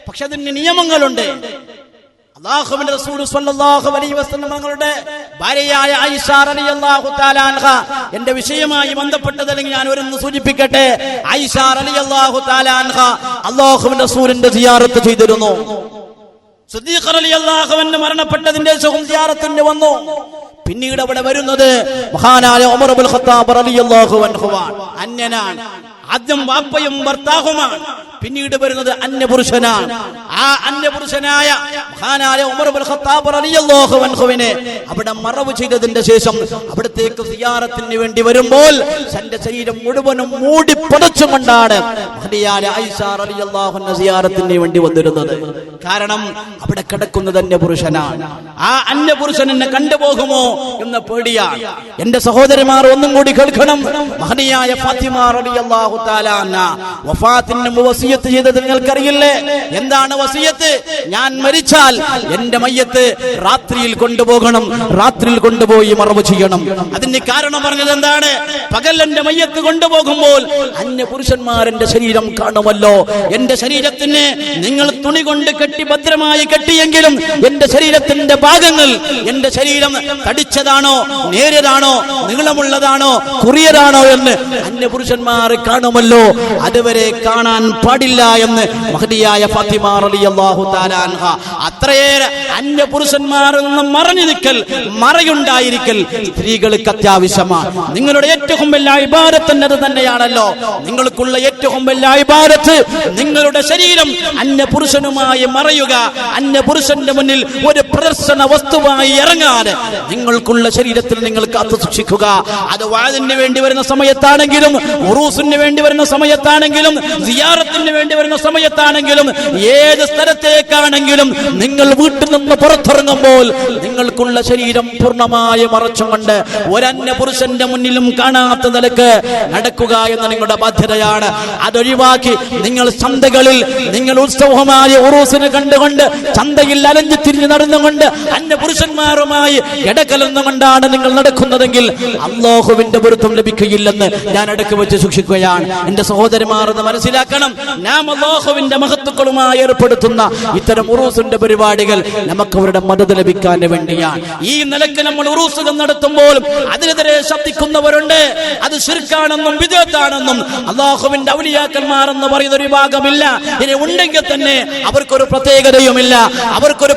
A: പക്ഷെ അതിന് നിയമങ്ങളുണ്ട്. അല്ലാഹുവിന്റെ റസൂൽ സ്വല്ലല്ലാഹു അലൈഹി വസല്ലം തങ്ങളുടെ ഭാര്യയായ ആയിഷ റളിയല്ലാഹു തആല അൻഹ, എന്റെ വിഷയമായി ബന്ധപ്പെട്ടതല്ലെങ്കിൽ ഞാൻ ഒരെന്ന് സൂചിപ്പിക്കട്ടെ. ആയിഷ റളിയല്ലാഹു തആല അൻഹ അല്ലാഹുവിന്റെ റസൂലിന്റെ സിയാറത്ത് ചെയ്തിരുന്നു. സിദ്ദീഖ് റളിയല്ലാഹു അൻഹു മരണപ്പെട്ടതിന്റെ ശേഷം സിയാറത്തിന് വന്നു. പിന്നീട് അവിടെ വരുന്നത് മഹാനായ ഉമർ ഇബ്നുൽ ഖത്താബ് റളിയല്ലാഹു അൻഹുവാണ്. അന്യനാണ്. ആദ്യം വാപ്പയും ഭർത്താവുമാണ്, പിന്നീട് വരുന്നത് അന്യപുരുഷനാണ്. ആ അന്യപുരുഷനായ മഹാനായ ഉമർ ഇബ്നുൽ ഖത്താബ് റളിയല്ലാഹു അൻഹുവിനെ അവിടെ മറവ് ചെയ്തതിന്റെ ശേഷം അവിടത്തേക്ക് സിയാറത്തിന് വേണ്ടി വരുമ്പോൾ തന്റെ ശരീരം മുഴുവനും മൂടി പുതച്ചുകൊണ്ടാണ് മഹദിയായ ആയിഷ റളിയല്ലാഹു അൻഹ സിയാറത്തിന് വേണ്ടി വന്നിരുന്നത്. കാരണം അവിടെ കിടക്കുന്നത് അന്യപുരുഷനാണ്. ആ അന്യപുരുഷൻ എന്നെ കണ്ടുപോകുമോ എന്ന പേടിയാണ്. എന്റെ സഹോദരിമാർ ഒന്നും കൂടി കേൾക്കണം. മഹദിയായ ഫാത്തിമ റളിയല്ലാഹു തആല അൻഹ വഫാത്തിന് വസിയത്ത് ചെയ്തത് നിങ്ങൾക്കറിയില്ലേ? എന്താണ് വസിയത്ത്? ഞാൻ മരിച്ചാൽ എന്റെ മയ്യത്ത് രാത്രിയിൽ കൊണ്ടുപോകണം, രാത്രിയിൽ കൊണ്ടുപോയി മറവ് ചെയ്യണം. അതിന് കാരണം പറഞ്ഞത് എന്താണ്? പകൽ എന്റെ മയ്യത്ത് കൊണ്ടുപോകുമ്പോൾ അന്യപുരുഷന്മാരെന്റെ ശരീരം കാണുമല്ലോ. എന്റെ ശരീരത്തിന് നിങ്ങൾ തുണി കൊണ്ട് കെട്ടി ഭദ്രമായി കെട്ടിയെങ്കിലും എന്റെ ശരീരത്തിന്റെ ഭാഗങ്ങൾ, എന്റെ ശരീരം തടിച്ചതാണോ നേരിയതാണോ നീളമുള്ളതാണോ കുറിയതാണോ എന്ന് അന്യപുരുഷന്മാർ കാണുമല്ലോ. അതുവരെ കാണാൻ പാടില്ല എന്ന് മഹദിയായ ഫാത്തിമ റളിയല്ലാഹു തആല അൻഹ അത്രയേറെ അന്യപുരുഷന്മാരിൽ നിന്ന് മറഞ്ഞു നിൽക്കൽ, മറയുണ്ടായിരിക്കൽ സ്ത്രീകൾക്ക് അത്യാവശ്യമാണ്. നിങ്ങളുടെ ഏറ്റവും വലിയ ഇബാദത്ത് അത് തന്നെയാണല്ലോ. നിങ്ങൾക്കുള്ള ഏറ്റവും വലിയ ഇബാദത്ത് നിങ്ങളുടെ ശരീരം അന്യപുരുഷനുമായി മറയുക, അന്യപുരുഷന്റെ മുന്നിൽ ഒരു പ്രദർശന വസ്തുവായി ഇറങ്ങാതെ നിങ്ങൾക്കുള്ള ശരീരത്തിൽ നിങ്ങൾ കാത്തു സൂക്ഷിക്കുക. അത് വാദിന് വേണ്ടി വരുന്ന സമയത്താണെങ്കിലും, ഉറൂസിന് വേണ്ടി വരുന്ന സമയത്താണെങ്കിലും, സിയാറത്തിന് വേണ്ടി വരുന്ന സമയത്താണെങ്കിലും, ഏത് സ്ഥലത്തേക്കാണെങ്കിലും നിങ്ങൾ വീട്ടിൽ നിന്ന് പുറത്തിറങ്ങുമ്പോൾ നിങ്ങൾക്കുള്ള ശരീരം പൂർണ്ണമായി മറച്ചുകൊണ്ട് ഒരന്യ പുരുഷന്റെ മുന്നിലും കാണാത്ത നിലക്ക് നടക്കുക എന്ന നിങ്ങളുടെ ബാധ്യതയാണ്. അതൊഴിവാക്കി നിങ്ങൾ ചന്തകളിൽ, നിങ്ങൾ ഉത്സവമായ ഉറൂസിനെ കണ്ടുകൊണ്ട് ചന്തയിൽ അലഞ്ഞു തിരിഞ്ഞ് നടന്നുകൊണ്ട് കണ്ടുകൊണ്ട് അന്യ പുരുഷന്മാരുമായി ഇടകലർന്നുകൊണ്ടാണ് നിങ്ങൾ നടക്കുന്നതെങ്കിൽ അല്ലാഹുവിന്റെ പൊരുത്തം ലഭിക്കുകയില്ലെന്ന് ഞാൻ ഇടയ്ക്ക് വെച്ച് സൂക്ഷിക്കുകയാണ്. എന്റെ സഹോദരന്മാർ എന്ന് മനസ്സിലാക്കണം. നാം അല്ലാഹുവിന്റെ മഹത്തുക്കളുമായി ഏർപ്പെടുത്തുന്ന ഇത്തരം ഉറൂസിന്റെ പരിപാടികൾ നമുക്ക് അവരുടെ മദത് ലഭിക്കാൻ വേണ്ടിയാണ്. ഈ നിലക്ക് നമ്മൾ ഉറൂസുകൾ നടത്തുമ്പോഴും അതിനെതിരെ ശബ്ദിക്കുന്നവരുണ്ട്. അത് ശിർക്കാണെന്നും വിദഅത്താണെന്നും അല്ലാഹുവിന്റെ ഔലിയാക്കന്മാർ എന്ന് പറയുന്ന ഒരു വിഭാഗമില്ല. ഇനി ഉണ്ടെങ്കിൽ തന്നെ അവർക്കൊരു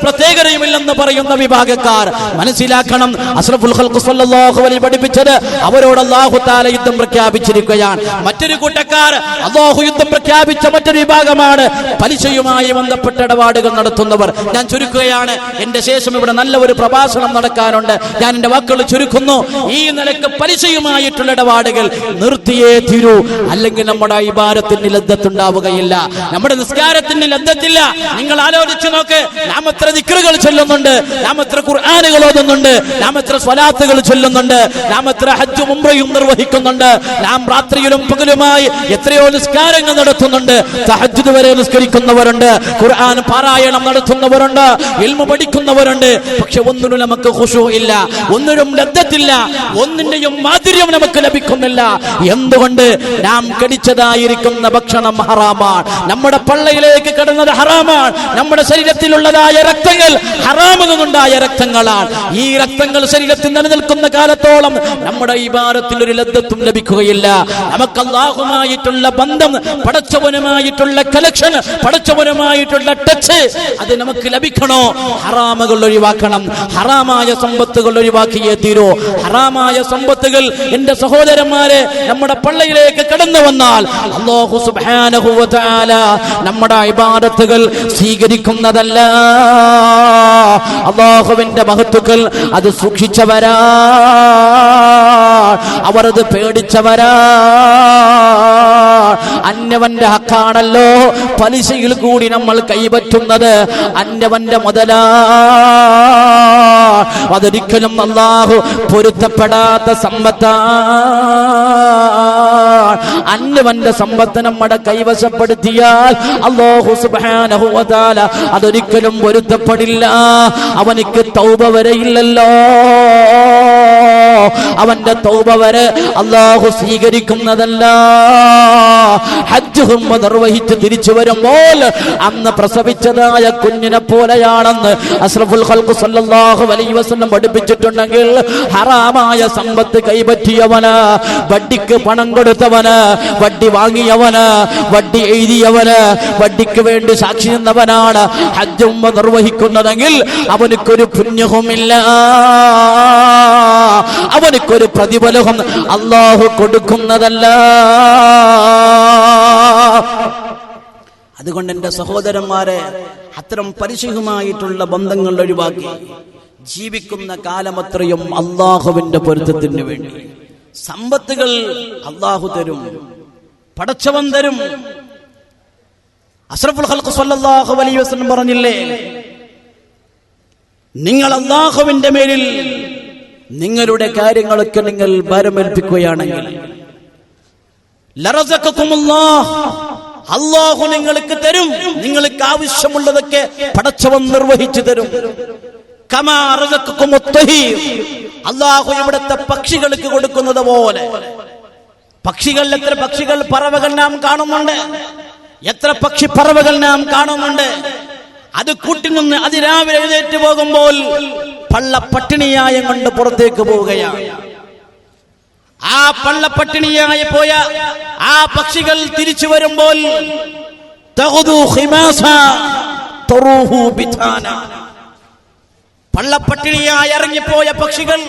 A: പ്രത്യേകതയുമില്ലെന്ന് പറയുന്ന വിഭാഗക്കാർ മനസ്സിലാക്കണം. അസ്റഫുൽ ഖൽഖ് സ്വല്ലല്ലാഹു അലൈഹി പഠിപ്പിച്ചത് അവരോട് അല്ലാഹു തആല യുദ്ധം പ്രഖ്യാപിച്ചിരിക്കുകയാണ്. മറ്റൊരു കൂട്ടക്കാർ അല്ലാഹു യുദ്ധം പ്രഖ്യാപിച്ച മറ്റൊരു വിഭാഗമാണ് പലിശയുമായി ബന്ധപ്പെട്ട ഇടപാടുകൾ നടത്തുന്നവർ. ഞാൻ ചുരുക്കുകയാണ്. എന്റെ ശേഷം ഇവിടെ നല്ല ഒരു പ്രഭാഷണം നടക്കാനുണ്ട്. ഞാൻ എന്റെ വാക്കുകൾ ചുരുക്കുന്നു. ഈ നിലക്ക് പലിശയുമായിട്ടുള്ള ഇടപാടുകൾ നിർത്തിയേ തീരൂ. അല്ലെങ്കിൽ നമ്മുടെ ഇബാദത്തിന് ലദ്ദത്തുണ്ടാവുകയില്ല, നമ്മുടെ നിസ്കാരത്തിന് ലദ്ദത്തില്ല. നിങ്ങൾ ആലോചിച്ചു നോക്ക്. നാം എത്ര ദിക്റുകൾ ചൊല്ലുന്നുണ്ട്, നാം എത്ര ഖുർആനുകൾ ഓതുന്നുണ്ട്, നാം എത്ര സ്വലാത്തുകൾ ചൊല്ലുന്നുണ്ട്, നാം എത്ര ഹജ്ജും ഉംറയും നിർവഹിക്കുന്നുണ്ട്, നാം രാത്രിയിലും പകലുമായി എത്രയോ നിസ്കാരങ്ങൾ നടത്തുന്നുണ്ട്. തഹജ്ജുദ് വരെ നിസ്കരിക്കുന്നവരുണ്ട്, ഖുർആൻ പാരായണം നടത്തുന്നവരുണ്ട്, ഇൽമു പഠിക്കുന്നവരുണ്ട്. പക്ഷെ ഒന്നിനും നമുക്ക് ഖുശൂ ഇല്ല, ഒന്നിനും ലദ്ദത്തില്ല, ഒന്നിന്റെയും മാധുര്യം നമുക്ക് ലഭിക്കുന്നില്ല. എന്തുകൊണ്ട്? നാം കടിച്ചതായിരിക്കുന്ന ഭക്ഷണം ഹറാമാണ്, നമ്മുടെ പള്ളയിലേക്ക് കടന്നത് ഹറാമാണ്, നമ്മുടെ ശരീരത്തിലുള്ളതായ രക്തങ്ങൾ ഹറാമിൽ നിന്നുണ്ടായ രക്തങ്ങളാണ്. ഈ രക്തങ്ങൾ ശരീരത്തിൽ നിലനിൽക്കുന്ന കാലത്തോളം നമ്മുടെ ഇബാദത്തിൽ ഒരു ലദ്ദത്തും ലഭിക്കുകയില്ല. നമുക്ക് അല്ലാഹുമായിട്ടുള്ള ബന്ധം, പടച്ചവനുമായിട്ടുള്ള കലക്ഷൻ, പടച്ചവനുമായിട്ടുള്ള ടച്ച് അത് നമുക്ക് ലഭിക്കണോ? ഹറാമുകൾ ഒഴിവാക്കണം. ഹറാമായ സമ്പത്തുകൾ ഒഴിവാക്കിയേ തീരൂ. ഹറാമായ സമ്പത്തുകൾ എന്റെ സഹോദരന്മാരെ നമ്മുടെ പള്ളിയിലേക്ക് കടന്നു വന്നാൽ അല്ലാഹു സുബ്ഹാനഹു വ തആല നമ്മുടെ ഇബാദത്തുകൾ സ്വീകരിക്കുന്നതല്ല. അല്ലാഹുവിന്റെ മഹത്തുക്കൾ അത് സൂക്ഷിച്ചവരാ, അവർ അത് പേടിച്ചവരാ. അന്യവന്റെ ഹക്കാണല്ലോ പലിശയിൽ കൂടി നമ്മൾ കൈപറ്റുന്നത്. അന്യവന്റെ മുതലാ, അതൊരിക്കലും അല്ലാഹു പൊരുത്തപ്പെടാത്ത സമ്പത്താ. അന്യവന്റെ സമ്പത്ത് നമ്മുടെ കൈവശപ്പെടുത്തിയാൽ അല്ലാഹു സുബ്ഹാനഹു വ തആല അതൊരിക്കലും പൊരുത്തപ്പെടില്ല. അവനിക്ക് തൗബ വരെയില്ലല്ലോ. അവന്റെ തൗബ വരെ അല്ലാഹു സ്വീകരിക്കുന്നതല്ല. ഹജ്ജ് ഉംറ നിർവഹിച്ച് തിരിച്ചു വരുമ്പോൾ അന്ന് പ്രസവിച്ചതായ കുഞ്ഞിനെ പോലെയാണെന്ന് അസ്റഫുൽ ഖൽഖ് സ്വല്ലല്ലാഹു അലൈഹി വസല്ലം പഠിപ്പിച്ചിട്ടുണ്ടെങ്കിൽ ഹറാമായ സമ്പത്ത് കൈപറ്റിയവന്, വട്ടിക്ക് പണം കൊടുത്തവന്, വട്ടി വാങ്ങിയവന്, വട്ടി എഴുതിയവന്, വട്ടിക്ക് വേണ്ടി സാക്ഷി നിന്നവനാണ് ഹജ്ജ് ഉംറ നിർവഹിക്കുന്നതെങ്കിൽ അവനിക്കൊരു പുണ്യവുമില്ല, അവനിക്കൊരു പ്രതിഫലവും അല്ലാഹു കൊടുക്കുന്നതല്ല. അതുകൊണ്ട് എന്റെ സഹോദരന്മാരെ, അത്തരം പരിശുദ്ധമായിട്ടുള്ള ബന്ധങ്ങൾ ഒഴിവാക്കി ജീവിക്കുന്ന കാലമത്രയും അല്ലാഹുവിന്റെ പൊരുത്തത്തിന് വേണ്ടി സമ്പത്തുകൾ അല്ലാഹു തരും, പടച്ചവൻ തരും. അഷ്റഫുൽ ഖൽഖ് സ്വല്ലല്ലാഹു അലൈഹി വസല്ലം പറഞ്ഞില്ലേ, നിങ്ങൾ അല്ലാഹുവിന്റെ മേലിൽ നിങ്ങളുടെ കാര്യങ്ങളൊക്കെ നിങ്ങൾ ഭാരമേൽപ്പിക്കുകയാണെങ്കിൽ ലറസഖകുമുല്ലാഹ്, അല്ലാഹു നിങ്ങൾക്ക് തരും. നിങ്ങൾക്ക് ആവശ്യമുള്ളതൊക്കെ പടച്ചവൻ നിർവഹിച്ചു തരും. കമാ റസഖകുമുത്തഹീർ, അല്ലാഹു ഇവിടുത്തെ പക്ഷികൾക്ക് കൊടുക്കുന്നത് പോലെ. പക്ഷികൾ, എത്ര പക്ഷികൾ, പറവകൾ നാം കാണുന്നുണ്ട്, എത്ര പക്ഷി പറവകൾ നാം കാണുന്നുണ്ട്. അത് കൂട്ടിൽ നിന്ന് അതിരാവിലെ എഴുന്നേറ്റ് പോകുമ്പോൾ പള്ളപ്പട്ടിണിയായ കൊണ്ട് പുറത്തേക്ക് പോവുകയാണ്. ആ പള്ളപ്പട്ടിണിയായ പോയ ആ പക്ഷികൾ തിരിച്ചു വരുമ്പോൾ തഖുദു ഖിമാസ തറൂഹു ബിതാന, പള്ളപ്പട്ടിണിയായി ഇറങ്ങിപ്പോയ പക്ഷികൾ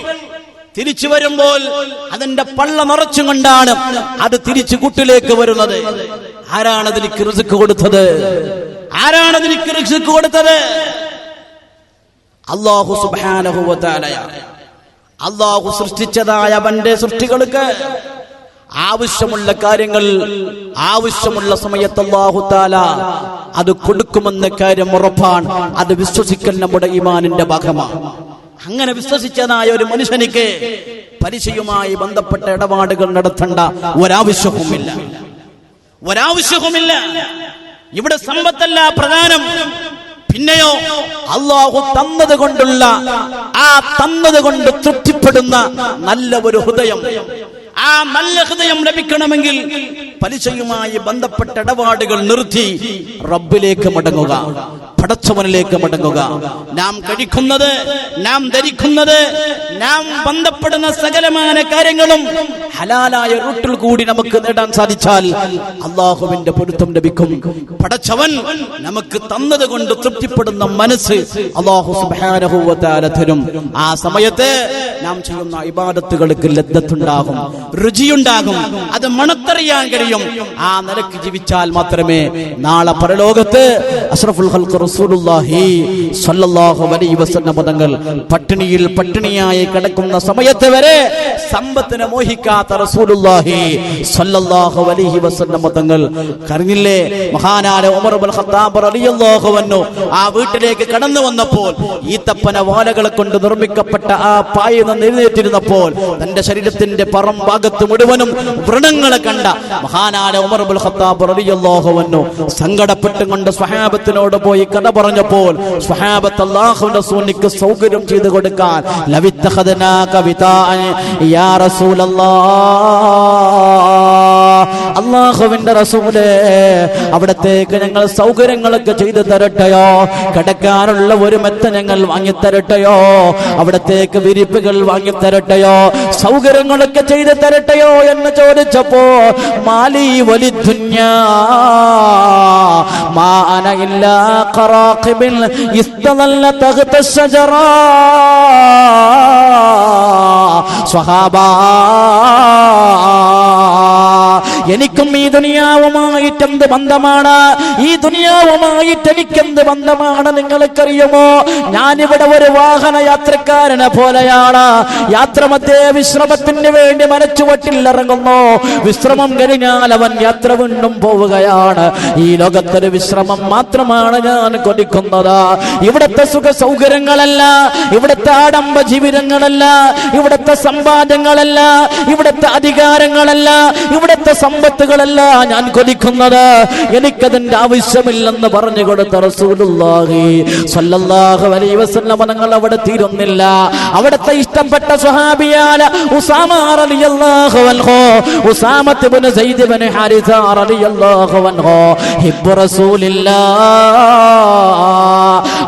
A: തിരിച്ചു വരുമ്പോൾ അതിന്റെ പള്ള നിറച്ചും കൊണ്ടാണ് അത് തിരിച്ചു കൂട്ടിലേക്ക് വരുന്നത്. ആരാണ് അതിലേക്ക് റിസ്ക് കൊടുത്തത്? ആരാണ് അതിലേക്ക് റിസ്ക് കൊടുത്തത്? അല്ലാഹു സുബ്ഹാനഹു വ തആലയാണ്. അല്ലാഹു സൃഷ്ടിച്ചതായ അവന്റെ സൃഷ്ടികൾക്ക് ആവശ്യമുള്ള കാര്യങ്ങൾ ആവശ്യമുള്ള സമയത്ത് അല്ലാഹു തആല അത് കൊടുക്കുമെന്ന കാര്യം ഉറപ്പാണ്. അത് വിശ്വസിക്കൽ നമ്മുടെ ഈമാനിന്റെ ഭാഗമാണ്. അങ്ങനെ വിശ്വസിച്ചതായ ഒരു മനുഷ്യനിക്ക് പലിശയുമായി ബന്ധപ്പെട്ട ഇടപാടുകൾ നടത്തേണ്ട ഒരാവശ്യവുമില്ല, ഒരാവശ്യവുമില്ല. ഇവിടെ സമ്പത്തല്ല പ്രധാനം, പിന്നെയോ അല്ലാഹു തന്നത് കൊണ്ടുള്ള ആ തന്നത് കൊണ്ട് തൃപ്തിപ്പെടുന്ന നല്ല ഒരു ഹൃദയം. ആ നല്ല ഹൃദയം ലഭിക്കണമെങ്കിൽ പലിശയുമായി ബന്ധപ്പെട്ട ഇടപാടുകൾ നിർത്തി റബ്ബിലേക്ക് മടങ്ങുക, പടച്ചവനിലേക്ക് മടങ്ങുക. നാം കഴിക്കുന്നത്, നാം ധരിക്കുന്നത്, നാം ബന്ധപ്പെടുന്ന സകലമായ കാര്യങ്ങളും ഹലാലായ റൂട്ടിൽ കൂടി നമുക്ക് നേടാൻ സാധിച്ചാൽ അല്ലാഹുവിന്റെ പൊരുത്തം ലഭിക്കും. പടച്ചവൻ നമുക്ക് തന്നത് കൊണ്ട് തൃപ്തിപ്പെടുന്ന മനസ്സ് അല്ലാഹു സുബ്ഹാനഹു വ തആല തരും. ആ സമയത്ത് നാം ചെയ്യുന്ന ഇബാദത്തുകൾക്ക് ലദ്ദത്തുണ്ടാകും, രുചിയുണ്ടാകും, അത് മണത്തറിയാൻ കഴിയും. ആ നിലയ്ക്ക് ജീവിച്ചാൽ മാത്രമേ നാളെ പരലോകത്ത് അഷ്റഫുൽ ഖൽഖ് റസൂലുള്ളാഹി സ്വല്ലല്ലാഹു അലൈഹി വസല്ലം തങ്ങൾ പട്ടിണിയായി കിടക്കുന്ന സമയത്ത് വരെ സമ്പത്തിനെ മോഹിക്കാത്ത റസൂലുള്ളാഹി സ്വല്ലല്ലാഹു അലൈഹി വസല്ലം തങ്ങൾ കരഞ്ഞില്ലേ? മഹാനായ ഉമർ ഇബ്നുൽ ഖത്താബ് റളിയല്ലാഹു അൻഹു ആ വീട്ടിലേക്ക് കടന്നു വന്നപ്പോൾ ഈത്തപ്പന വാലകളെ കൊണ്ട് നിർമ്മിക്കപ്പെട്ട ആ പായ എഴുന്നേറ്റിരുന്നപ്പോൾ തന്റെ ശരീരത്തിന്റെ പുറം ഭാഗത്ത് മുഴുവനും വ്രണങ്ങളെ കണ്ട മഹാനായ ഉമർ ഇബ്നുൽ ഖത്താബ് റളിയല്ലാഹു അൻഹു സങ്കടപ്പെട്ടുകൊണ്ട് സ്വഹാബത്തിനോട് പോയി കഥ പറഞ്ഞപ്പോൾ സ്വഹാബത്ത് അല്ലാഹുവിന്റെ റസൂലിന് സൗകര്യം ചെയ്തു കൊടുക്കാൻ ലവിത്തഖദനാക വിതാഅൻ യാ റസൂലല്ലാഹ്, അല്ലാഹുവിന്റെ റസൂലേ അവിടത്തേക്ക് ഞങ്ങൾ സൗകര്യങ്ങളൊക്കെ ചെയ്തു തരട്ടെയോ, കിടക്കാനുള്ള ഒരു മെത്ത ഞങ്ങൾ വാങ്ങിത്തരട്ടെയോ, അവിടത്തേക്ക് വിരിപ്പുകൾ വാങ്ങിത്തരട്ടെയോ, സൗകര്യങ്ങളൊക്കെ ചെയ്തു തരട്ടെയോ എന്ന് ചോദിച്ചപ്പോ മാലി വലിദ്ദുന്യാ മാ അന ഇല്ലാ ഖറാഖിബിൻ ഇസ്തദല്ല തഗ്ത ശജറ. സ്വഹാബാ, എനിക്കും ഈ ദുനിയാവുമായിട്ട് എന്ത് ബന്ധമാണ്? ഈ ദുനിയാവുമായിട്ട് എനിക്കെന്ത് ബന്ധമാണ് നിങ്ങൾക്കറിയുമോ? ഞാനിവിടെ ഒരു വാഹന യാത്രക്കാരനെ പോലെയാണ്. യാത്രമധ്യേ വിശ്രമത്തിന് വേണ്ടി മരച്ചുവട്ടിൽ ഇറങ്ങുന്നു. വിശ്രമം കഴിഞ്ഞാൽ അവൻ യാത്ര വീണ്ടും പോവുകയാണ്. ഈ ലോകത്തൊരു വിശ്രമം മാത്രമാണ് ഞാൻ കൊതിക്കുന്നത്. ഇവിടുത്തെ സുഖ സൗകര്യങ്ങളല്ല, ഇവിടുത്തെ ആഡംബ ജീവിതങ്ങളല്ല, ഇവിടുത്തെ സമ്പാദ്യങ്ങളല്ല, ഇവിടുത്തെ അധികാരങ്ങളല്ല, ഇവിടുത്തെ സമ്പത്തുകളല്ല ഞാൻ കൊതിക്കുന്നത്. എനിക്കതിന്റെ ആവശ്യമില്ലെന്ന് പറഞ്ഞു കൊടുത്ത റസൂലുള്ളാഹി സ്വല്ലല്ലാഹു അലൈഹി വസല്ലം തങ്ങൾ അവിടെ തീരുന്നില്ല. അവിടുത്തെ ഇഷ്ടപ്പെട്ട സ്വഹാബിയായ ഉസാമ റളിയല്ലാഹു അൻഹു, ഉസാമ ഇബ്നു സയ്യിദ് ഇബ്നു ഹാരിസ റളിയല്ലാഹു അൻഹു ഹിബ്ബു റസൂലില്ലാഹ്,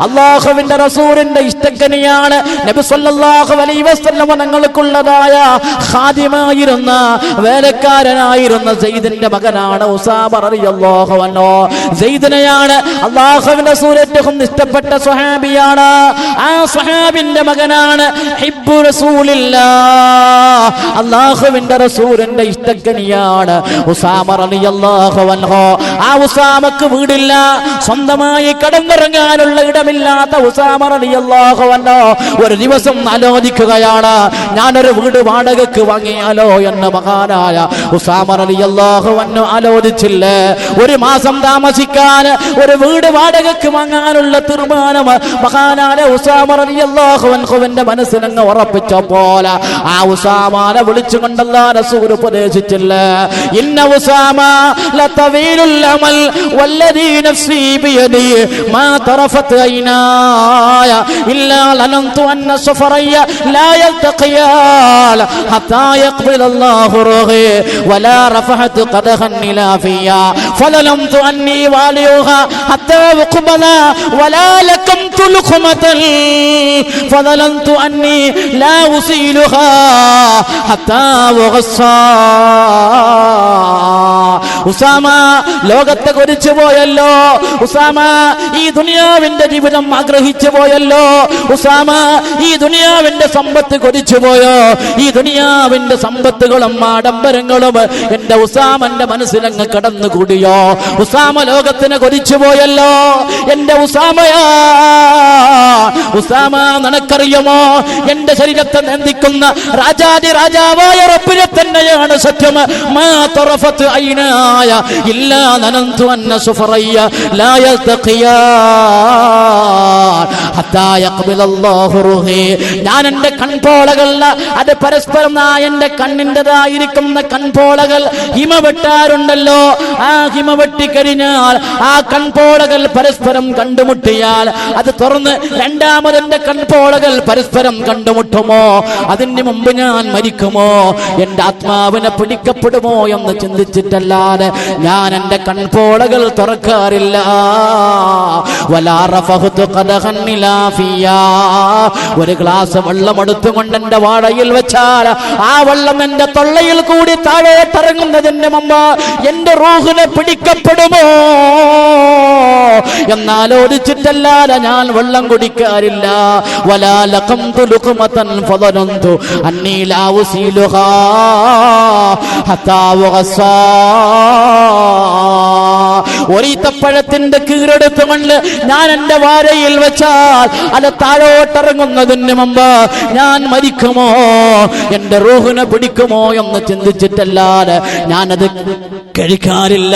A: അല്ലാഹുവിന്റെ റസൂലിന്റെ ഇഷ്ടക്കനിയാണ്. നബി സ്വല്ലല്ലാഹു അലൈഹി വസല്ലം തങ്ങൾക്കുള്ളതായ ഖാദിമായിരുന്ന വേലക്കാരനായിരുന്ന സെയ്ദിന്റെ മകനാണ് ഉസാമ റളിയല്ലാഹു അൻഹു. സെയ്ദിനെയാണ് അല്ലാഹുവിന്റെ റസൂൽ ഏറ്റവും ഇഷ്ടപ്പെട്ട സ്വഹാബിയാണ്. ആ സ്വഹാബിന്റെ മകനാണ് ഹിബ്ബു റസൂലില്ലാഹ്, അല്ലാഹുവിന്റെ റസൂലിന്റെ ഇഷ്ടക്കനിയാണ് ഉസാമ റളിയല്ലാഹു അൻഹു. ആ ഉസാമക്ക് വീടില്ല, സ്വന്തമായി കടന്നിറങ്ങാനുള്ള ഇടമില്ലാത്ത ഉസാമ റളിയല്ലാഹു അൻഹു ഒരു ദിവസം ആലോചിക്കുകയാണ്, ഞാനൊരു വീട് വാടകയ്ക്ക് വാങ്ങിയാലോ എന്ന്. മഹാനായ ഉസാമ റളിയല്ലാഹു അൻഹു ആലോചിച്ചില്ലേ? ഒരു മാസം താമസിക്കാൻ ഒരു വീട് വാടകയ്ക്ക് വാങ്ങാനുള്ള തീർമാനം മഹാനായ ഉസാമ റളിയല്ലാഹു അൻഹുവിന്റെ മനസ്സിലങ്ങ് ഉറപ്പിച്ചപ്പോൾ ആ ഉസാമനെ വിളിച്ചുകൊണ്ട് അല്ലാഹു റസൂൽ ഉപദേശിച്ചില്ലേ? ഇന്ന ഉസാമ ലതവീലുൽ അമൽ വല്ലദീ നഫ്സി ബിയദി മാ തറഫത് ഐനായ ഇല്ലാ ലനന്തു അന്ന സഫറയ ലാ യൽതഖിയാൽ ഹത്താ യഖ്ബിൽ അല്ലാഹു റൂഹി വലാ റഫഅത് ഖദഹൻ നിലാഫിയ ഫലലംതു അന്നി വാലിയുഹാ ഹത്താ യഖ്ബല വലാ ലകംതു ലുഖമതൻ ഫലലംതു അന്നി ലാ ഉസീലുഹാ ഹത്താ വഗസ്സാ. ഉസാമ ലോകത്തെ കൊതിച്ചു പോയല്ലോ. ഉസാമ ഈ ദുനിയാവിന്റെ ജീവിതം ആഗ്രഹിച്ചു പോയല്ലോ. ഉസാമ ഈ ദുനിയാവിന്റെ സമ്പത്ത് കൊതിച്ചു പോയോ? ഈ ദുനിയാവിന്റെ സമ്പത്തുകളും ആഡംബരങ്ങളും എന്റെ ഉസാമന്റെ മനസ്സിലങ്ങ് കടന്നുകൂടിയോ? ഉസാമ ലോകത്തിന് കൊതിച്ചു പോയല്ലോ. എന്റെ ഉസാമയാ, ഉസാമ നിനക്കറിയുമോ? എന്റെ ശരീരത്തെ നിന്ദിക്കുന്ന രാജാതി രാജാവായ റബ്ബിനെ തന്നെയാണ് സത്യം. മാ തറഫത് ഐനായ ഇല്ലാ നനന്തു അന്ന സുഫറയ്യ ലാ യൽതഖിയാൻ ഹത്താ യഖ്ബിൽ അല്ലാഹു റൂഹി. ഞാൻ എന്റെ കൺപോളകൾ, അത് പരസ്പരം എന്റെ കണ്ണിൻ്റെതായിരിക്കുന്ന കൺപോളകൾ ഹിമ വെട്ടാറുണ്ടല്ലോ. ആ ഹിമ വെട്ടിക്കഴിഞ്ഞാൽ ആ കൺപോളകൾ പരസ്പരം കണ്ടുമുട്ടിയാൽ അത് തുറന്ന് രണ്ടാമതെന്റെ കൺപോളകൾ പരസ്പരം കണ്ടുമുട്ടുമോ? അതിന് മുമ്പ് ഞാൻ മരിക്കുമോ? എന്റെ ആത്മാവിനെ പിടിക്കപ്പെടുമോ എന്ന് ചിന്തിച്ചിട്ടല്ലാതെ ഞാൻ എന്റെ കൺപോളകൾ തുറക്കാറില്ല. ഒരു ഗ്ലാസ് വെള്ളം എടുത്തുകൊണ്ട് എന്റെ വാടയിൽ വെച്ചാൽ ആ വെള്ളം എന്റെ തൊള്ളയിൽ കൂടി താഴോട്ടിറങ്ങുന്നതിന് മുമ്പ് എന്റെ റൂഹിനെ പിടിക്കപ്പെടുമോ എന്നാലോചിച്ചിട്ടല്ലാതെ ഞാൻ വെള്ളം കുടിക്കാറില്ല. ഒരീത്തപ്പഴത്തിന്റെ കീറെടുത്തുകൊണ്ട് ഞാൻ എന്റെ വാരയിൽ വെച്ചാൽ അത് താഴോട്ടിറങ്ങുന്നതിന് മുമ്പ് ഞാൻ മരിക്കുമോ, എന്റെ റൂഹിനെ പിടിക്കുമോ എന്ന് ചിന്തിച്ചിട്ടല്ലാതെ ഞാനത് കഴിക്കാറില്ല.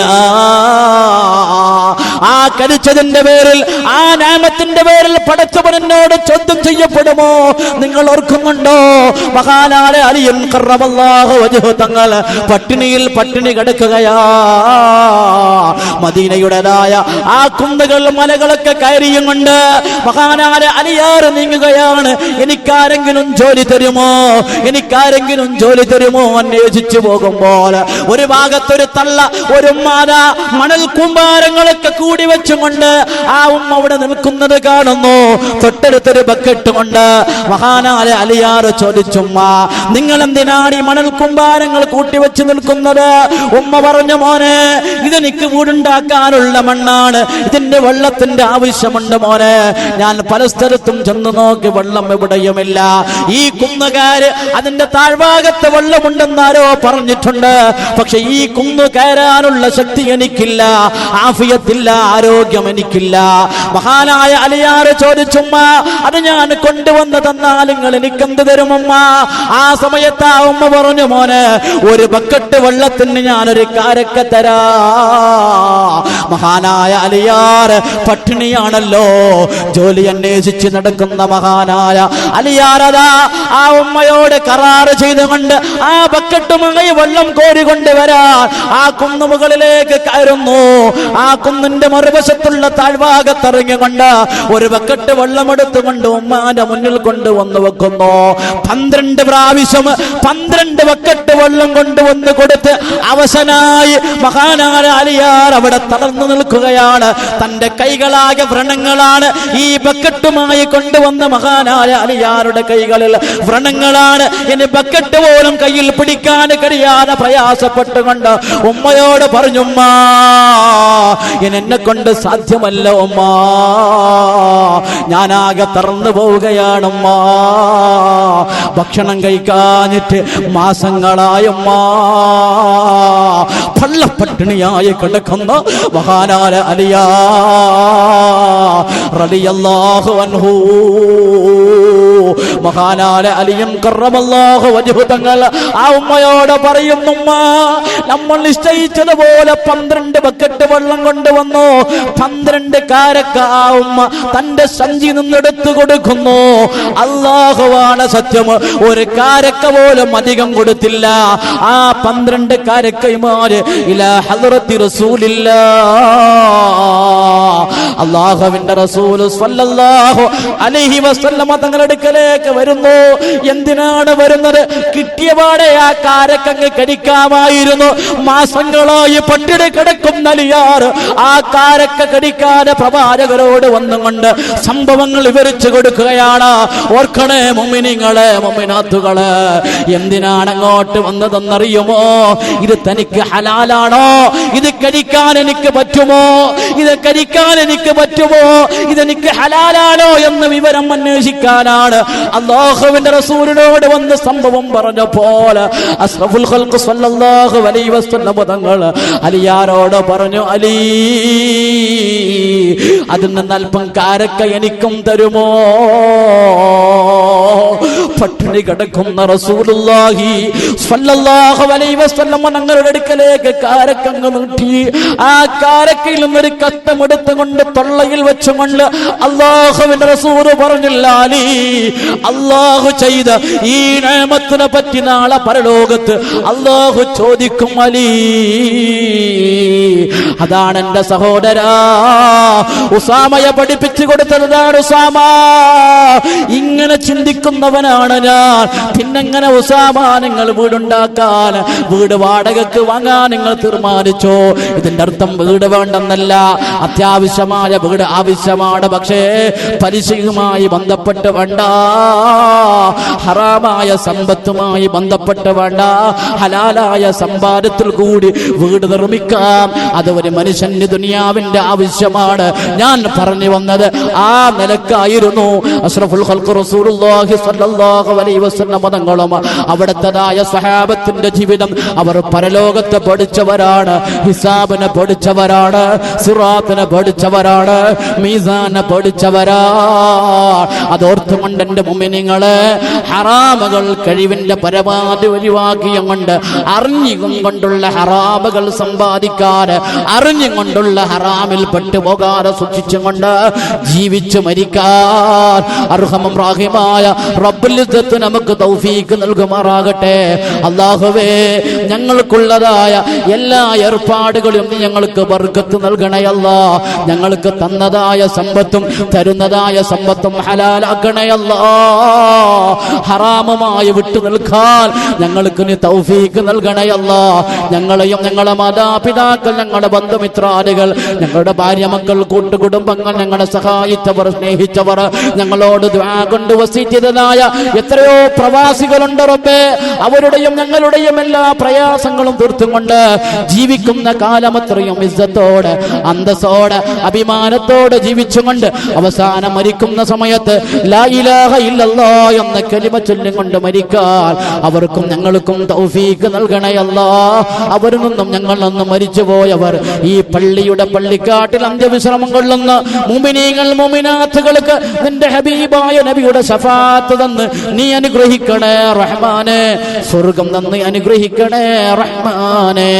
A: ആ കഴിച്ചതിന്റെ പേരിൽ, ആ നാമത്തിന്റെ പേരിൽ പടച്ചവൻ എന്നോട് ചോദ്യം ചെയ്യപ്പെടുമോ? നിങ്ങൾ ഓർക്കുന്നുണ്ടോ? മഹാനായ അലിയും ഖറമല്ലാഹു വജ്ഹു തങ്ങൾ പട്ടിണി കിടക്കുകയാ. മദീനയുടേതായ ആ കുന്നുകൾ മലകളൊക്കെ കയറിയും കൊണ്ട് മഹാനായ അലിയാർ നീങ്ങുകയാണ്. എനിക്കാരെങ്കിലും ജോലി തരുമോ, എനിക്കാരെങ്കിലും ജോലി തരുമോ അന്വേഷിച്ചു പോകുമ്പോൾ ഒരു ഭാഗത്തൊരു തള്ള, ഒരു മാത മണൽ കൂമ്പാരങ്ങളൊക്കെ കൂടി വെച്ചുകൊണ്ട് ആ ഉമ്മ അവിടെ നിൽക്കുന്നത് കാണുന്നു. തൊട്ടടുത്തൊരു ബക്കറ്റ് കൊണ്ട് മഹാനായ അലിയാർ ചോദിച്ചുമ്മ, നിങ്ങൾ എന്തിനാണ് ഈ മണൽ കൂമ്പാരങ്ങൾ കൂട്ടിവെച്ച് നിൽക്കുന്നത്? ഉമ്മ പറഞ്ഞു, മോനെ, ഇതെനിക്ക് വീടുണ്ടാക്കാനുള്ള മണ്ണാണ്, ഇതിന്റെ വെള്ളത്തിന്റെ ആവശ്യമുണ്ട് മോനെ. ഞാൻ പല സ്ഥലത്തും ചെന്ന് നോക്കി, വെള്ളം എവിടെയുമില്ല. ഈ കുന്നുകാര് അതിന്റെ താഴ്ഭാഗത്ത് വെള്ളമുണ്ടെന്നാരോ പറഞ്ഞിട്ടുണ്ട്, പക്ഷെ ഈ കുന്നു കയറാനുള്ള ശക്തി എനിക്കില്ല, ആഫിയത്തില്ല, ആരോഗ്യം എനിക്കില്ല. മഹാനായ അലിയാർ ചോദിച്ചുമ്മ, അത് ഞാൻ കൊണ്ടുവന്ന് തന്നാൽ നിങ്ങൾ എനിക്കെന്ത് തരുമമ്മ? ആ സമയത്ത് ആ ഉമ്മ പറഞ്ഞു, മോനെ, ഒരു ബക്കറ്റ് വെള്ളത്തിന് ഞാനൊരു കാരക്ക തരാ. മഹാനായ അലിയാർ പട്ടിണിയാണല്ലോ, ജോലി അന്വേഷിച്ച് നടക്കുന്ന മഹാനായ അലിയാരതാ ആ ഉമ്മയോട് കരാറ് ചെയ്തുകൊണ്ട് ആ ബക്കറ്റുമായി വെള്ളം കോരിക്കൊണ്ടുവരാൻ ആ കുന്നുമുകളിലേക്ക് കയറുന്നു. ആ കുന്നിന്റെ മറുവശത്തുള്ള താഴ്ഭാഗത്തിറങ്ങിക്കൊണ്ട് ഒരു ബക്കറ്റ് വെള്ളമെടുത്തുകൊണ്ട് ഉമ്മാന്റെ മുന്നിൽ കൊണ്ടുവന്ന് വെക്കുന്നു. 12 പ്രാവശ്യം 12 ബക്കറ്റ് വെള്ളം കൊണ്ടുവന്ന് കൊടുത്ത് അവസാനായി മഹാനായ അലിയാർ അവിടെ തളർന്നു നിൽക്കുകയാണ്. തന്റെ കൈകളാകെ വ്രണങ്ങളാണ്. ഈ ബക്കറ്റുമായി കൊണ്ടുവന്ന മഹാനായ അലിയാരുടെ കൈകളിൽ വ്രണങ്ങളാണ്. ഇനി ബക്കറ്റ് പോലും കയ്യിൽ പിടിക്കാൻ കഴിയാതെ പ്രയാസപ്പെട്ടുകൊണ്ട് ഉമ്മയോട് പറഞ്ഞു, ഉമ്മ, എന്നെ കൊണ്ട് സാധ്യമല്ല ഉമ്മ, ഞാനാകെ തറന്നു പോവുകയാണ് ഉമ്മ, ഭക്ഷണം കഴിക്കാഞ്ഞിട്ട് മാസങ്ങളായുമ്മ, പള്ളപ്പട്ടിണിയായി കിടക്കുന്ന മഹാനായ അലിയാ റളിയല്ലാഹു അൻഹു. മഹാനായ അലിയും കറമല്ലാഹു വജ്ഹു തങ്ങൾ ആ ഉമ്മയോട് പറയുന്നു, ഉമ്മ, നമ്മൾ നിശ്ചയിച്ചതുപോലെ 12 ബക്കറ്റ് വെള്ളം കൊണ്ടുവന്നു. 12 കാരക്ക ആ ഉമ്മ തന്റെ സഞ്ചി നിന്നെടുത്തു കൊടുക്കുന്നു. അല്ലാഹുവാണ് സത്യം, ഒരു കാരക്ക പോലും അധികം കൊടുത്തില്ല. ആ 12 കാരക്കയുമാര് ഇലാ ഹദ്റത്തി റസൂലില്ലാഹ്, അല്ലാഹുവിന്റെ റസൂൽ സ്വല്ലല്ലാഹു അലൈഹി വസല്ലമ തങ്ങളുടെ അടുക്കലേക്ക് വരുന്നു. എന്തിനാണ് വരുന്നത്? കിട്ടിയപാടെ ആ കാരക്കങ്ങ് കടിക്കാമായിരുന്നു. മാസങ്ങളായി പട്ടിണി കിടക്കുന്ന അലിയാർ ആ കാരക്ക കടിക്കാതെ പ്രവാചകരോട് വന്നുകൊണ്ട് സംഭവങ്ങൾ വിവരിച്ചു കൊടുക്കുകയാണ്. ഓർക്കണേ മുഅ്മിനീങ്ങളെ, മുഅ്മിനാത്തുകളെ, എന്തിനാണ് അങ്ങോട്ട് വന്നതെന്നറിയുമോ? ഇത് തനിക്ക് ഹലാലാണോ? ഇത് കഴിക്കാൻ എനിക്ക് പറ്റുമോ? ഇത് കഴിക്കാൻ എനിക്ക് പറ്റുമോ? ഇതെനിക്ക് ഹലാലാണോ എന്ന് വിവരം അന്വേഷിക്കാനാണ് അല്ലാഹുവിന്റെ റസൂലിനോട് വന്ന് സംഭവം പറഞ്ഞപ്പോൾ അസ്റഫുൽ ഖൽഖ് സ്വല്ലല്ലാഹു അലൈഹി വസല്ലം തങ്ങൾ അലിയാരോട് പറഞ്ഞു, അലി, അതിൽ നിന്ന് അല്പം കാരക്ക എനിക്കും തരുമോ? പട്ടിണി കിടക്കുന്ന റസൂലുള്ളാഹി സ്വല്ലല്ലാഹു അലൈഹി വസല്ലം തങ്ങളുടെ അടുക്കലേക്ക് കാരക്കങ്ങ് നീട്ടി. ആ കാരക്കയിൽ നിന്നൊരു കത്തമെടുത്തുകൊണ്ട് തൊള്ളയിൽ വെച്ചുകൊണ്ട് അല്ലാഹുവിന്റെ റസൂൽ പറഞ്ഞില്ല, അലി, അല്ലാഹു ചെയ്ത ഈ നിഅമത്തിനെ പറ്റി നാളെ പരലോകത്ത് അല്ലാഹു ചോദിക്കും അലി. അതാണ് എന്റെ സഹോദരാ, ഉസാമയെ പഠിപ്പിച്ചു കൊടുത്തതാണ് ഉസാമ. ഇങ്ങനെ ചിന്തിക്കുന്നവനാണ് ഞാൻ. പിന്നെങ്ങനെ ഉസാമ നിങ്ങൾ വീടുണ്ടാക്കാൻ, വീട് വാടകയ്ക്ക് വാങ്ങാൻ നിങ്ങൾ തീർമാനിച്ചോ? ഇതിന്റെ അർത്ഥം വീട് വേണ്ടെന്നല്ല, അത്യാവശ്യമായ വീട് ആവശ്യമാണ്. പക്ഷേ പലിശയുമായി ബന്ധപ്പെട്ട് വേണ്ട, ഹറാമായ സമ്പത്തുമായി ബന്ധപ്പെട്ട് വേണ്ട, ഹലാലായ സമ്പാദത്തിൽ കൂടി വീട് നിർമ്മിക്കാം. അത് ഒരു മനുഷ്യന് ദുനിയാവിന്റെ ആവശ്യമാണ്. ഞാൻ പറഞ്ഞു വന്നത് ആ നിലക്കായിരുന്നു. അഷ്റഫുൽ ഖൽഖ് റസൂലുള്ളാഹി സ്വല്ലല്ലാഹു അലൈഹി വസല്ലം തങ്ങളും അവിടുത്തേതായ സ്വഹാബത്തിന്റെ ജീവിതം അവർ പരലോകത്തെ പഠിച്ചവരാണ്, ഹിസാബിനെ പഠിച്ചവരാണ്, സിറാത്തിനെ പഠിച്ചവരാണ്, മീസാനെ പഠിച്ചവരാ. അതോർത്തുകൊണ്ട് എന്റെ മുഅ്മിനീങ്ങളെ, ഹറാമുകൾ കഴിവിന്റെ പരമാവധി ഒഴിവാക്കിയും കൊണ്ട് അറിഞ്ഞും കൊണ്ടുള്ള ഹറാമുകൾ സമ്പാദിക്കാതെ, അറിഞ്ഞും കൊണ്ടുള്ള ഹറാമിൽ പെട്ടുപോകാതെ സൂക്ഷിച്ചും കൊണ്ട് ജീവിച്ചു മരിക്കാൻ അർഹമും റഹീമായ റബ്ബുൽ ഇസ്സത്ത് നമുക്ക് തൗഫീഖ് നൽകുമാറാകട്ടെ. അല്ലാഹുവേ, ഞങ്ങൾക്കുള്ളതായ എല്ലാ ഏർപ്പാടുകളും ഞങ്ങൾക്ക് ബർക്കത്ത് നൽകണേ അല്ലാ. ഞങ്ങൾക്ക് തന്നതായ സമ്പത്തും തരുന്നതായ സമ്പത്തും ഹലാലാക്കണേ അല്ലാ. ഹറാമുമായി വിട്ടു നിൽക്കാൻ ഞങ്ങൾക്ക് നീ തൗഫീഖ് നൽകണേ അല്ലാ. ഞങ്ങളെയും ഞങ്ങളുടെ മാതാപിതാക്കൾ, ഞങ്ങളുടെ ബന്ധുമിത്രാദികൾ, ഞങ്ങളുടെ ഭാര്യ മക്കൾ, കൂട്ടുകുടുംബങ്ങൾ, ഞങ്ങളെ സഹായിച്ചവർ, സ്നേഹിച്ചവർ, ഞങ്ങളോട് ദുആ കൊണ്ട് വസിയത്ത് ചെയ്തതായ എത്രയോ പ്രവാസികളുണ്ട് റബ്ബേ. അവരുടെയും ഞങ്ങളുടെയും എല്ലാ പ്രയാസങ്ങളും തീർത്തുകൊണ്ട് ജീവിക്കുന്ന കാലമത്രയും ഇസ്സത്തോടെ, അന്തസ്സോടെ, അഭിമാനത്തോടെ ജീവിച്ചുകൊണ്ട് അവസാനം മരിക്കുന്ന സമയത്ത് ലാ ഇലാഹ ഇല്ലല്ലാഹ് എന്ന കലിമ ചൊല്ലിക്കൊണ്ട് മരിക്കാൻ അവർക്കും ഞങ്ങൾക്കും തൗഫീഖ് നൽകണേ അല്ലാ. അവരിൽ നിന്നും ഞങ്ങൾ നിന്ന് മരിച്ചുപോയവർ ഈ പള്ളിയുടെ പള്ളിക്കാട്ടിൽ അന്ത്യവിശ്രമം കൊള്ളുന്ന മുഅ്മിനീങ്ങൾ, മുഅ്മിനാത്തുകൾക്ക് നിന്റെ ഹബീബായ നബിയുടെ ശഫാഅത്ത് തന്ന് നീ അനുഗ്രഹിക്കണേ റഹ്മാനേ. സ്വർഗ്ഗം തന്ന് അനുഗ്രഹിക്കണേ റഹ്മാനേ.